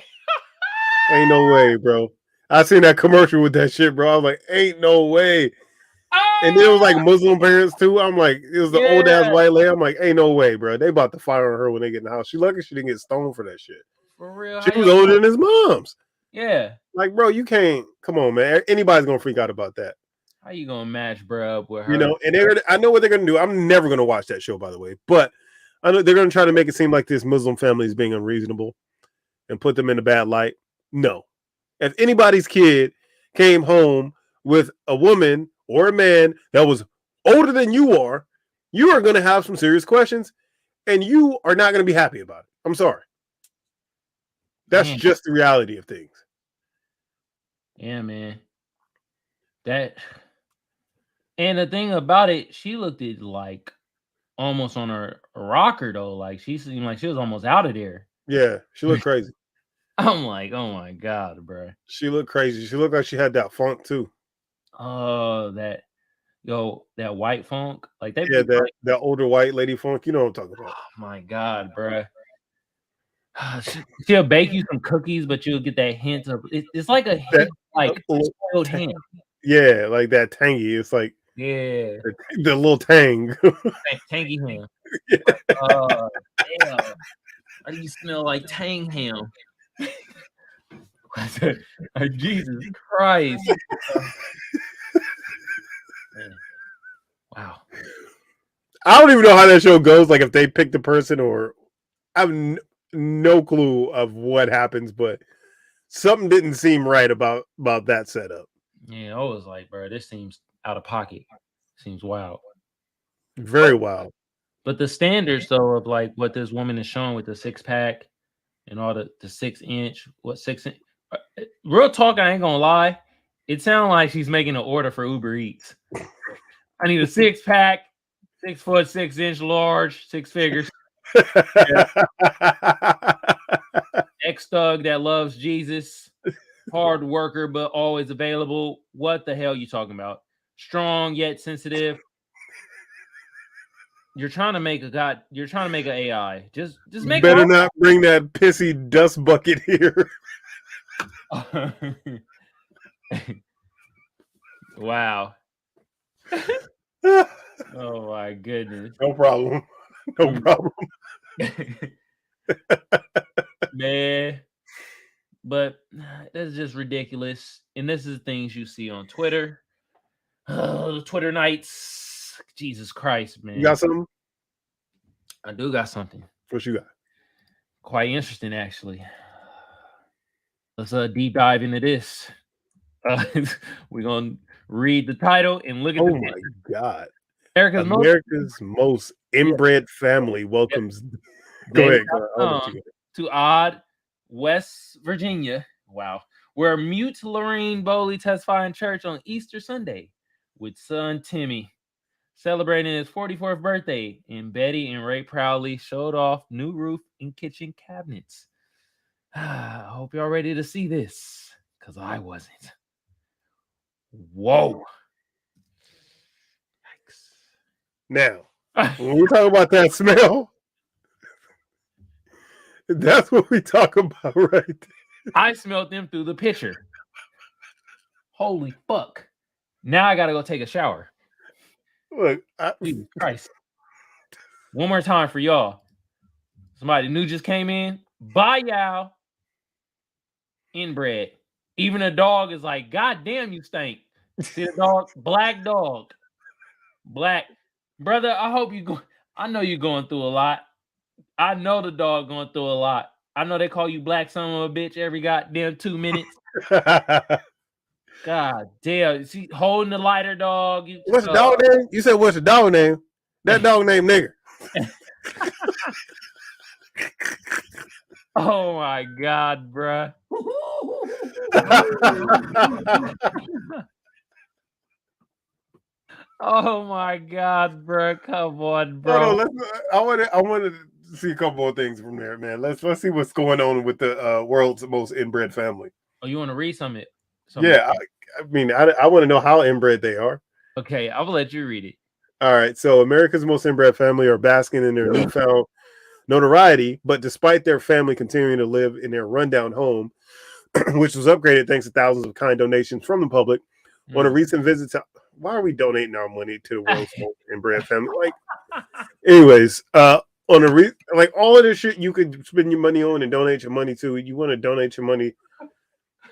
Ain't no way, bro. I seen that commercial with that shit, bro. I was like, ain't no way. And then it was like Muslim parents too. I'm like, it was the old ass white lady. I'm like, ain't no way, bro. They about to fire on her when they get in the house. She lucky she didn't get stoned for that shit. For real. She was older than his mom's. Yeah. Like, bro, you can't. Come on, man. Anybody's gonna freak out about that. How you gonna match bro up with her? And I know what they're gonna do. I'm never gonna watch that show, by the way. But I know they're gonna try to make it seem like this Muslim family is being unreasonable and put them in a bad light. No. If anybody's kid came home with a woman or a man that was older than you are going to have some serious questions and you are not going to be happy about it. I'm sorry. That's just the reality of things. Yeah, man. And the thing about it, she looked at like almost on her rocker though. Like she seemed like she was almost out of there. Yeah, she looked crazy. I'm like, oh my God, bro. She looked crazy. She looked like she had that funk too. Oh, that white funk. Like that older white lady funk. You know what I'm talking about. Oh my God, bro. She'll bake you some cookies, but you'll get that hint of it's like a hint, like spoiled hint. Yeah, like that tangy. It's like the little tang. Tangy ham. Yeah. Damn. Why do you smell like tang ham? Jesus Christ. Wow. I don't even know how that show goes. Like if they pick the person or I have no clue of what happens, but something didn't seem right about that setup. Yeah, I was like, bro, this seems out of pocket. Seems wild. Very wild. But the standards though of like what this woman is showing with the 6-pack and all the 6-inch, real talk, I ain't gonna lie. It sounds like she's making an order for Uber Eats. I need a 6-pack, 6 foot, 6-inch large, 6 figures. Ex-thug that loves Jesus. hard worker but always available. What the hell are you talking about? Strong yet sensitive. You're trying to make a You're trying to make an AI. Just make. Better not bring that pissy dust bucket here. Wow. Oh my goodness. No problem. No problem. Man. But that's just ridiculous. And this is things you see on Twitter. Oh, the Twitter nights. Jesus Christ, man. You got something? I do got something. What you got? Quite interesting, actually. Let's deep dive into this. We're going to read the title and look at the picture. My God. America's most inbred family welcomes. Go ahead. To Odd, West Virginia. Wow. Where mute Lorraine Bowley testified in church on Easter Sunday with son Timmy celebrating his 44th birthday. And Betty and Ray proudly showed off new roof and kitchen cabinets. I hope y'all ready to see this, because I wasn't. Whoa. Yikes. Now, when we talk about that smell, that's what we talk about right there. I smelled them through the picture. Holy fuck. Now I got to go take a shower. Look, Jesus Christ. One more time for y'all. Somebody new just came in. Bye, y'all. Inbred. Even a dog is like, God damn, you stink. See the dog? Black dog. Black. Brother, I hope you go. I know you're going through a lot. I know the dog going through a lot. I know they call you black son of a bitch every goddamn 2 minutes. God damn. See, holding the lighter dog. What's the dog name? You said what's the dog name? That dog named nigger. Oh my God, bruh. Oh my God, bro! Come on, bro. I want to see a couple of things from there, man. Let's see what's going on with the world's most inbred family. Oh, you want to read something? Yeah, I mean, I want to know how inbred they are. Okay, I will let you read it. All right, so America's most inbred family are basking in their newfound notoriety, but despite their family continuing to live in their rundown home, which was upgraded thanks to thousands of kind donations from the public, on a recent visit to. Why are we donating our money to the world's most inbred family? Like, anyways, on a like all of this shit you could spend your money on and donate your money to. You want to donate your money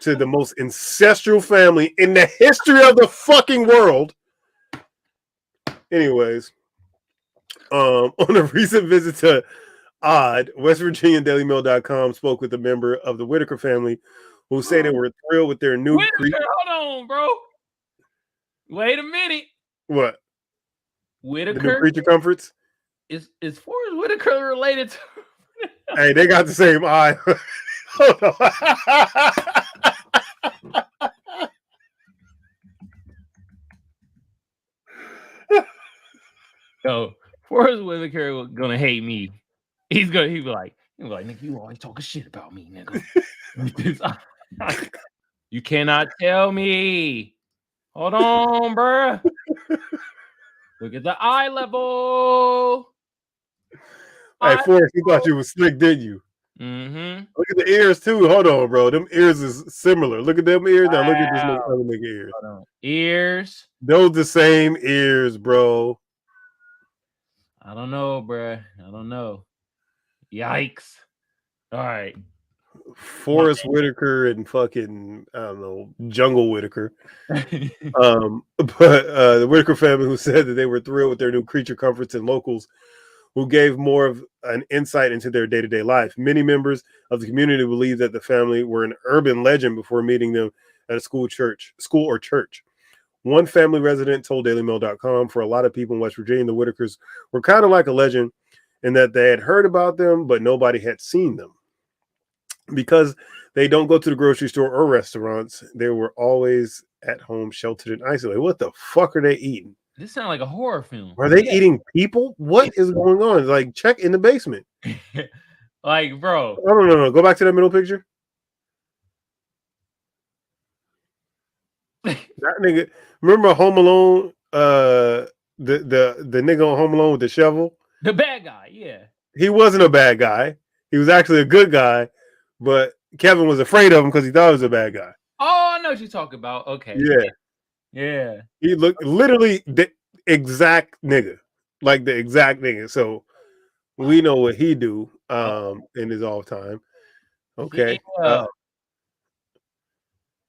to the most ancestral family in the history of the fucking world. Anyways, on a recent visit to Odd, West Virginia DailyMail.com spoke with a member of the Whitaker family who say they were thrilled with their new. Hold on, bro. Wait a minute. What? Whitaker? The new creature comforts? Is Forrest Whitaker related to? Hey, they got the same eye. Hold on. Yo, Forrest Whitaker was gonna hate me. He'll be like, nigga, you always talking shit about me, nigga. You cannot tell me. Hold on, bruh. Look at the eye level. Hey, Forrest, you thought you was slick, didn't you? Mm-hmm. Look at the ears, too. Hold on, bro. Them ears is similar. Look at them ears. Wow. Now look at this other nigga ears. Ears. Those the same ears, bro. I don't know, bruh. I don't know. Yikes. All right. Forrest Whitaker and fucking, I don't know, Jungle Whitaker. But the Whitaker family who said that they were thrilled with their new creature comforts and locals who gave more of an insight into their day-to-day life. Many members of the community believe that the family were an urban legend before meeting them at a school or church. One family resident told DailyMail.com, for a lot of people in West Virginia, the Whitakers were kind of like a legend in that they had heard about them, but nobody had seen them. Because they don't go to the grocery store or restaurants, they were always at home, sheltered and isolated. What the fuck are they eating? This sounds like a horror film. Are they eating people? What is going on? Like, check in the basement. Like, bro. Oh, no. Go back to that middle picture. That nigga. Remember Home Alone? The nigga on Home Alone with the shovel. The bad guy, yeah. He wasn't a bad guy. He was actually a good guy, but Kevin was afraid of him because he thought he was a bad guy. Oh, I know what you're talking about. Okay. Yeah. He looked literally the exact nigga, like the exact nigga. So we know what he do in his off time. Okay. Yeah.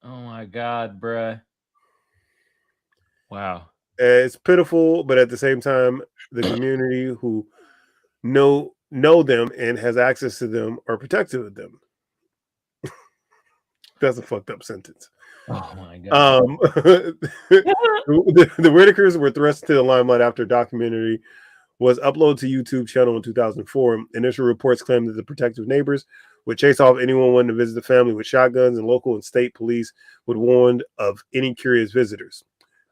Oh my God, bruh. Wow. It's pitiful, but at the same time, the community who know them and has access to them are protective of them. That's a fucked up sentence. Oh my God. The Whitakers were thrust to the limelight after a documentary was uploaded to YouTube channel in 2004. Initial reports claimed that the protective neighbors would chase off anyone wanting to visit the family with shotguns, and local and state police would warn of any curious visitors.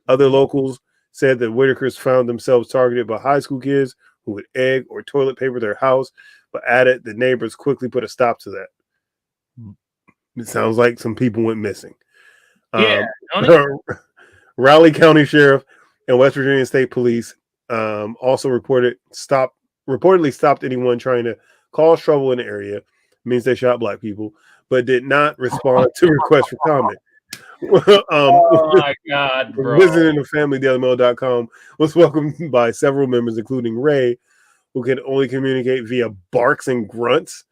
Other locals said that Whitakers found themselves targeted by high school kids who would egg or toilet paper their house, but added the neighbors quickly put a stop to that. It sounds like some people went missing. Yeah. Raleigh County Sheriff and West Virginia State Police also reportedly stopped anyone trying to cause trouble in the area. It means they shot black people, but did not respond to requests for comment. Oh my God, bro. Visiting the family, DailyMail.com was welcomed by several members, including Ray, who can only communicate via barks and grunts.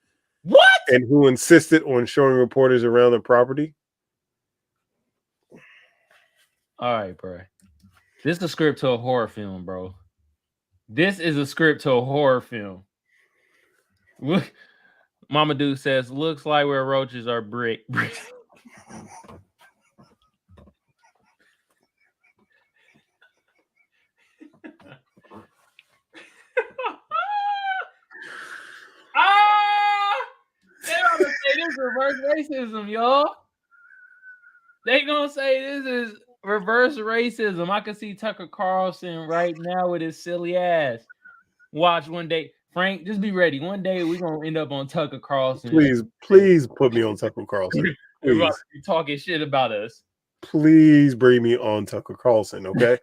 What? And who insisted on showing reporters around the property. All right, bro. This is a script to a horror film, bro. This is a script to a horror film. Mama Dude says, looks like where roaches are brick. They gonna say this is reverse racism, y'all. They gonna say this is reverse racism. I can see Tucker Carlson right now with his silly ass. Watch one day, Frank. Just be ready. One day we're gonna end up on Tucker Carlson. Please put me on Tucker Carlson. Please. About to be talking shit about us. Please bring me on Tucker Carlson, okay?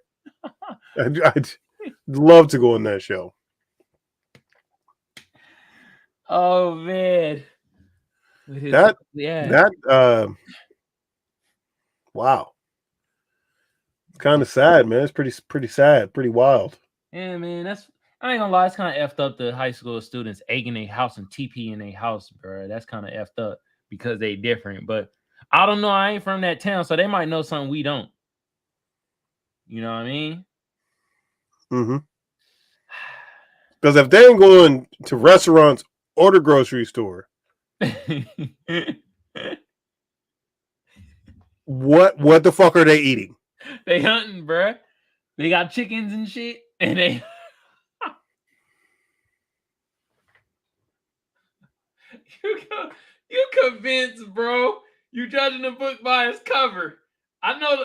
I'd love to go on that show. Oh man. Wow. It's kind of sad, man. It's pretty sad, pretty wild. Yeah, man. I ain't gonna lie, it's kind of effed up the high school students egging their house and TP in their house, bro. That's kind of effed up because they different. But I don't know. I ain't from that town, so they might know something we don't. You know what I mean? Mm-hmm. Because if they ain't going to restaurants or the grocery store, what the fuck are they eating? They hunting, bruh. They got chickens and shit, and they. You convinced, bro. You judging the book by its cover. I know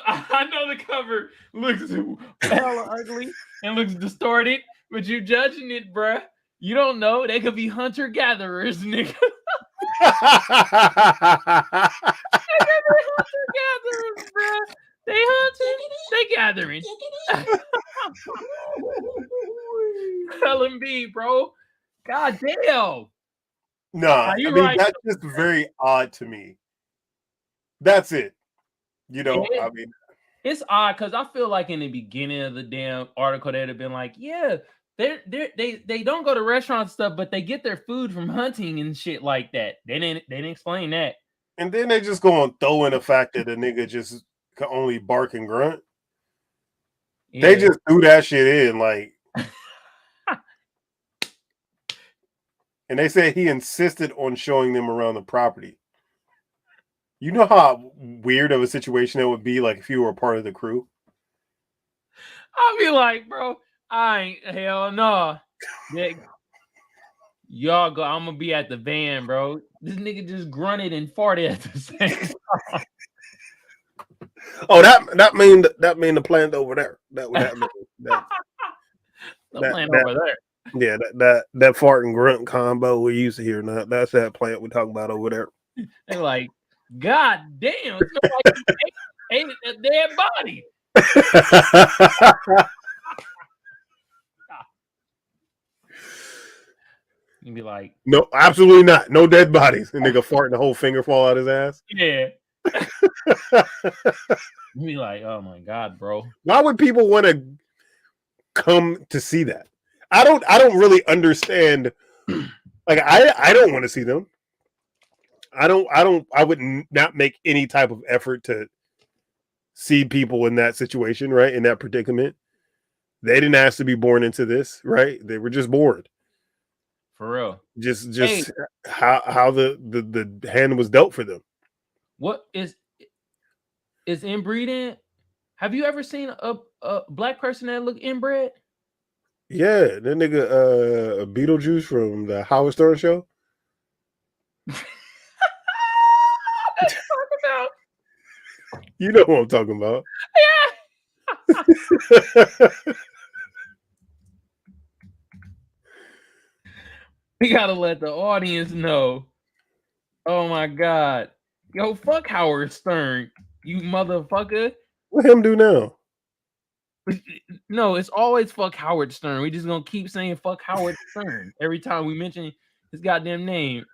the cover looks hella ugly and looks distorted, but you judging it, bruh. You don't know. They could be hunter-gatherers, nigga. They could be hunter-gatherers, bruh. They hunting, they gathering. LMB, bro. God damn. Nah, right. That's just very odd to me. That's it. You know, I mean, it's odd because I feel like in the beginning of the damn article they'd have been like, yeah, they don't go to restaurants and stuff, but they get their food from hunting and shit like that. They didn't explain that. And then they just go and throw in the fact that the nigga just can only bark and grunt. Yeah. They just threw that shit in, like. And they said he insisted on showing them around the property. You know how weird of a situation that would be, like, if you were a part of the crew? I'd be like, bro, I ain't, hell no. Y'all go, I'm gonna be at the van, bro. This nigga just grunted and farted at the same time. Oh, that mean the plant over there. That mean the plant over there. Yeah, that fart and grunt combo we used to hear. Now that's that plant we're talking about over there. They're like, God damn, it's like ate a dead body. You'd be like, no, absolutely not. No dead bodies. And nigga fart and the whole finger fall out his ass. yeah. You'd be like, oh my God, bro. Why would people want to come to see that? I don't really understand. Like I don't want to see them. I would not make any type of effort to see people in that situation, right? In that predicament. They didn't ask to be born into this, right? They were just born. For real. Just how the hand was dealt for them. What is inbreeding? Have you ever seen a black person that look inbred? Yeah, that nigga Beetlejuice from the Howard Stern show. About. You know what I'm talking about. Yeah. We gotta let the audience know. Oh my God. Yo, fuck Howard Stern, you motherfucker. What him do now? No, it's always fuck Howard Stern. We just gonna keep saying fuck Howard Stern every time we mention his goddamn name.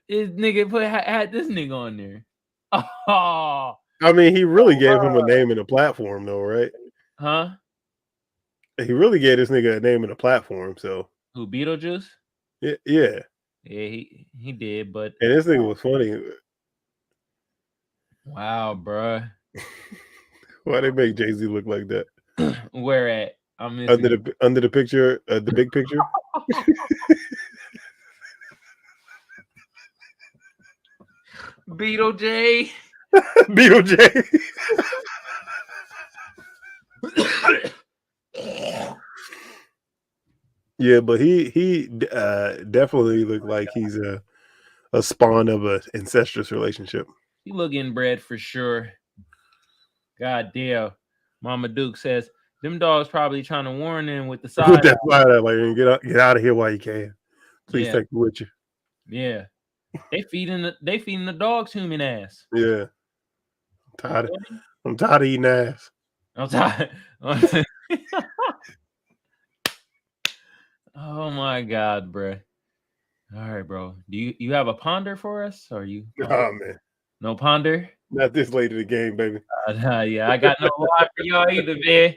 His nigga had this nigga on there. Oh, I mean, he really gave him a name and a platform, though, right? Huh? He really gave this nigga a name and a platform. So who? Beetlejuice? Yeah. Yeah, he did, but and this nigga was funny. Wow, bruh. Why they make Jay-Z look like that? Where at? I'm under the picture, the big picture. Beetle J. Beetle J. Yeah, but he definitely looked like he's a spawn of an incestuous relationship. He look inbred for sure. God damn. Mama Duke says them dogs probably trying to warn them with the side. Put that side out, like get out of here while you can. Please take it with you. Yeah. They feeding the dogs human ass. Yeah. I'm tired of eating ass. I'm tired. Oh my God, bro. All right, bro. Do you have a ponder for us? Or you? Oh man. No ponder? Not this late in the game, baby. Yeah, I got no lie for y'all either, man.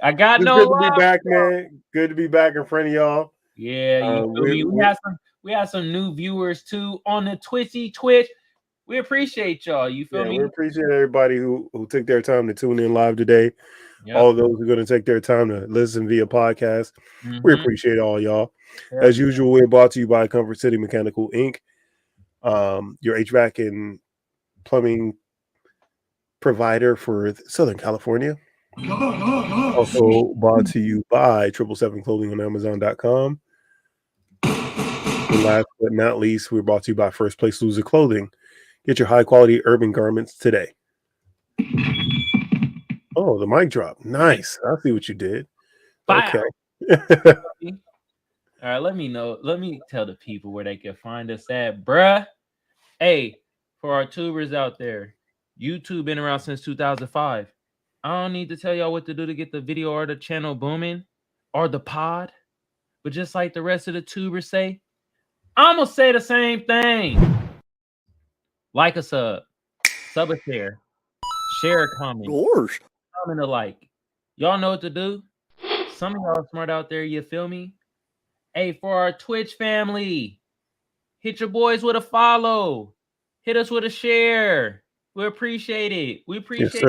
I got it's no good to be back, man. Good to be back in front of y'all. Yeah, we have some new viewers too on the Twitch. We appreciate y'all. You feel me? We appreciate everybody who took their time to tune in live today. Yep. All of those who are going to take their time to listen via podcast. Mm-hmm. We appreciate all y'all. Yep. As usual, we're brought to you by Comfort City Mechanical Inc. Your HVAC and plumbing provider for Southern California. Also brought to you by 777 Clothing on Amazon.com. And last but not least, we're brought to you by First Place Loser Clothing. Get your high quality urban garments today. Oh, the mic drop. Nice. I see what you did. Bye. Okay. All right, let me know. Let me tell the people where they can find us at, bruh. Hey, for our tubers out there, YouTube been around since 2005. I don't need to tell y'all what to do to get the video or the channel booming or the pod. But just like the rest of the tubers say, I'm going to say the same thing. Like a sub a share a comment, comment a like. Y'all know what to do. Some of y'all smart out there, you feel me? Hey, for our Twitch family, hit your boys with a follow. Hit us with a share. We appreciate it. We appreciate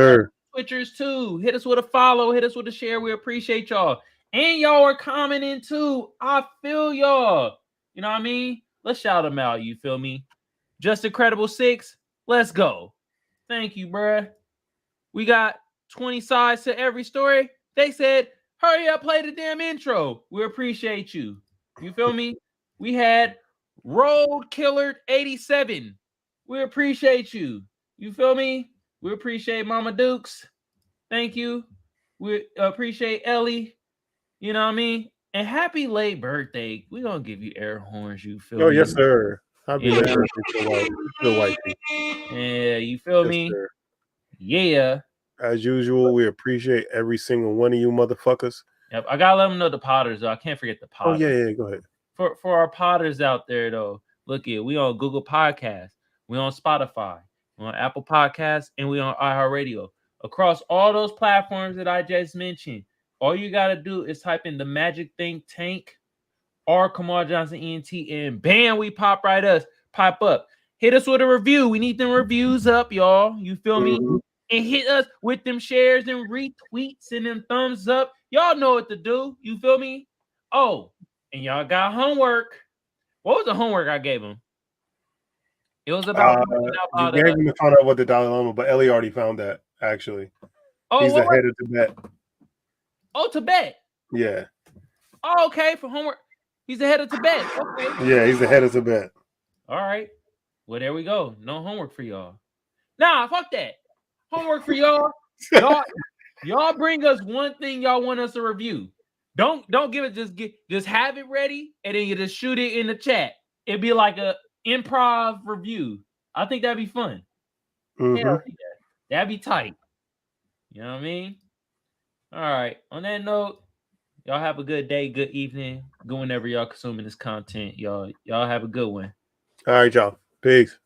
Twitchers too. Hit us with a follow. Hit us with a share. We appreciate y'all. And y'all are commenting too. I feel y'all. You know what I mean? Let's shout them out. You feel me? Just Incredible 6. Let's go. Thank you, bruh. We got 20 sides to every story. They said, hurry up, play the damn intro. We appreciate you. You feel me? We had Road Killer 87. We appreciate you. You feel me? We appreciate Mama Dukes. Thank you. We appreciate Ellie. You know what I mean? And happy late birthday. We're going to give you air horns. You feel me? Oh, yes, sir. Happy late birthday to white. Yeah, you feel me? Sir. Yeah. As usual, we appreciate every single one of you motherfuckers. Yep. I gotta let them know the Potters though. I can't forget the Oh Potters. yeah, go ahead. For our Potters out there though, look it. We on Google Podcasts. We on Spotify. We on Apple Podcasts, and we on iHeartRadio. Across all those platforms that I just mentioned, all you gotta do is type in the Magic Think Tank or Kamal Johnson ENT, and bam, we pop up. Hit us with a review. We need them reviews up, y'all. You feel me? And hit us with them shares and retweets and them thumbs up. Y'all know what to do. You feel me? Oh, and y'all got homework. What was the homework I gave him? It was about you gave him to find out what the Dalai Lama, but Ellie already found that actually. Oh, he's the head of Tibet. Oh, Tibet. Yeah. Oh, okay. For homework, he's the head of Tibet. Okay. Yeah, he's the head of Tibet. All right. Well, there we go. No homework for y'all. Nah, fuck that. Homework for y'all. Y'all bring us one thing y'all want us to review. Don't give it. Just have it ready, and then you just shoot it in the chat. It'd be like a improv review. I think that'd be fun. Hell yeah. That'd be tight. You know what I mean? All right. On that note, y'all have a good day, good evening, good whenever y'all consuming this content. Y'all have a good one. All right, y'all. Peace.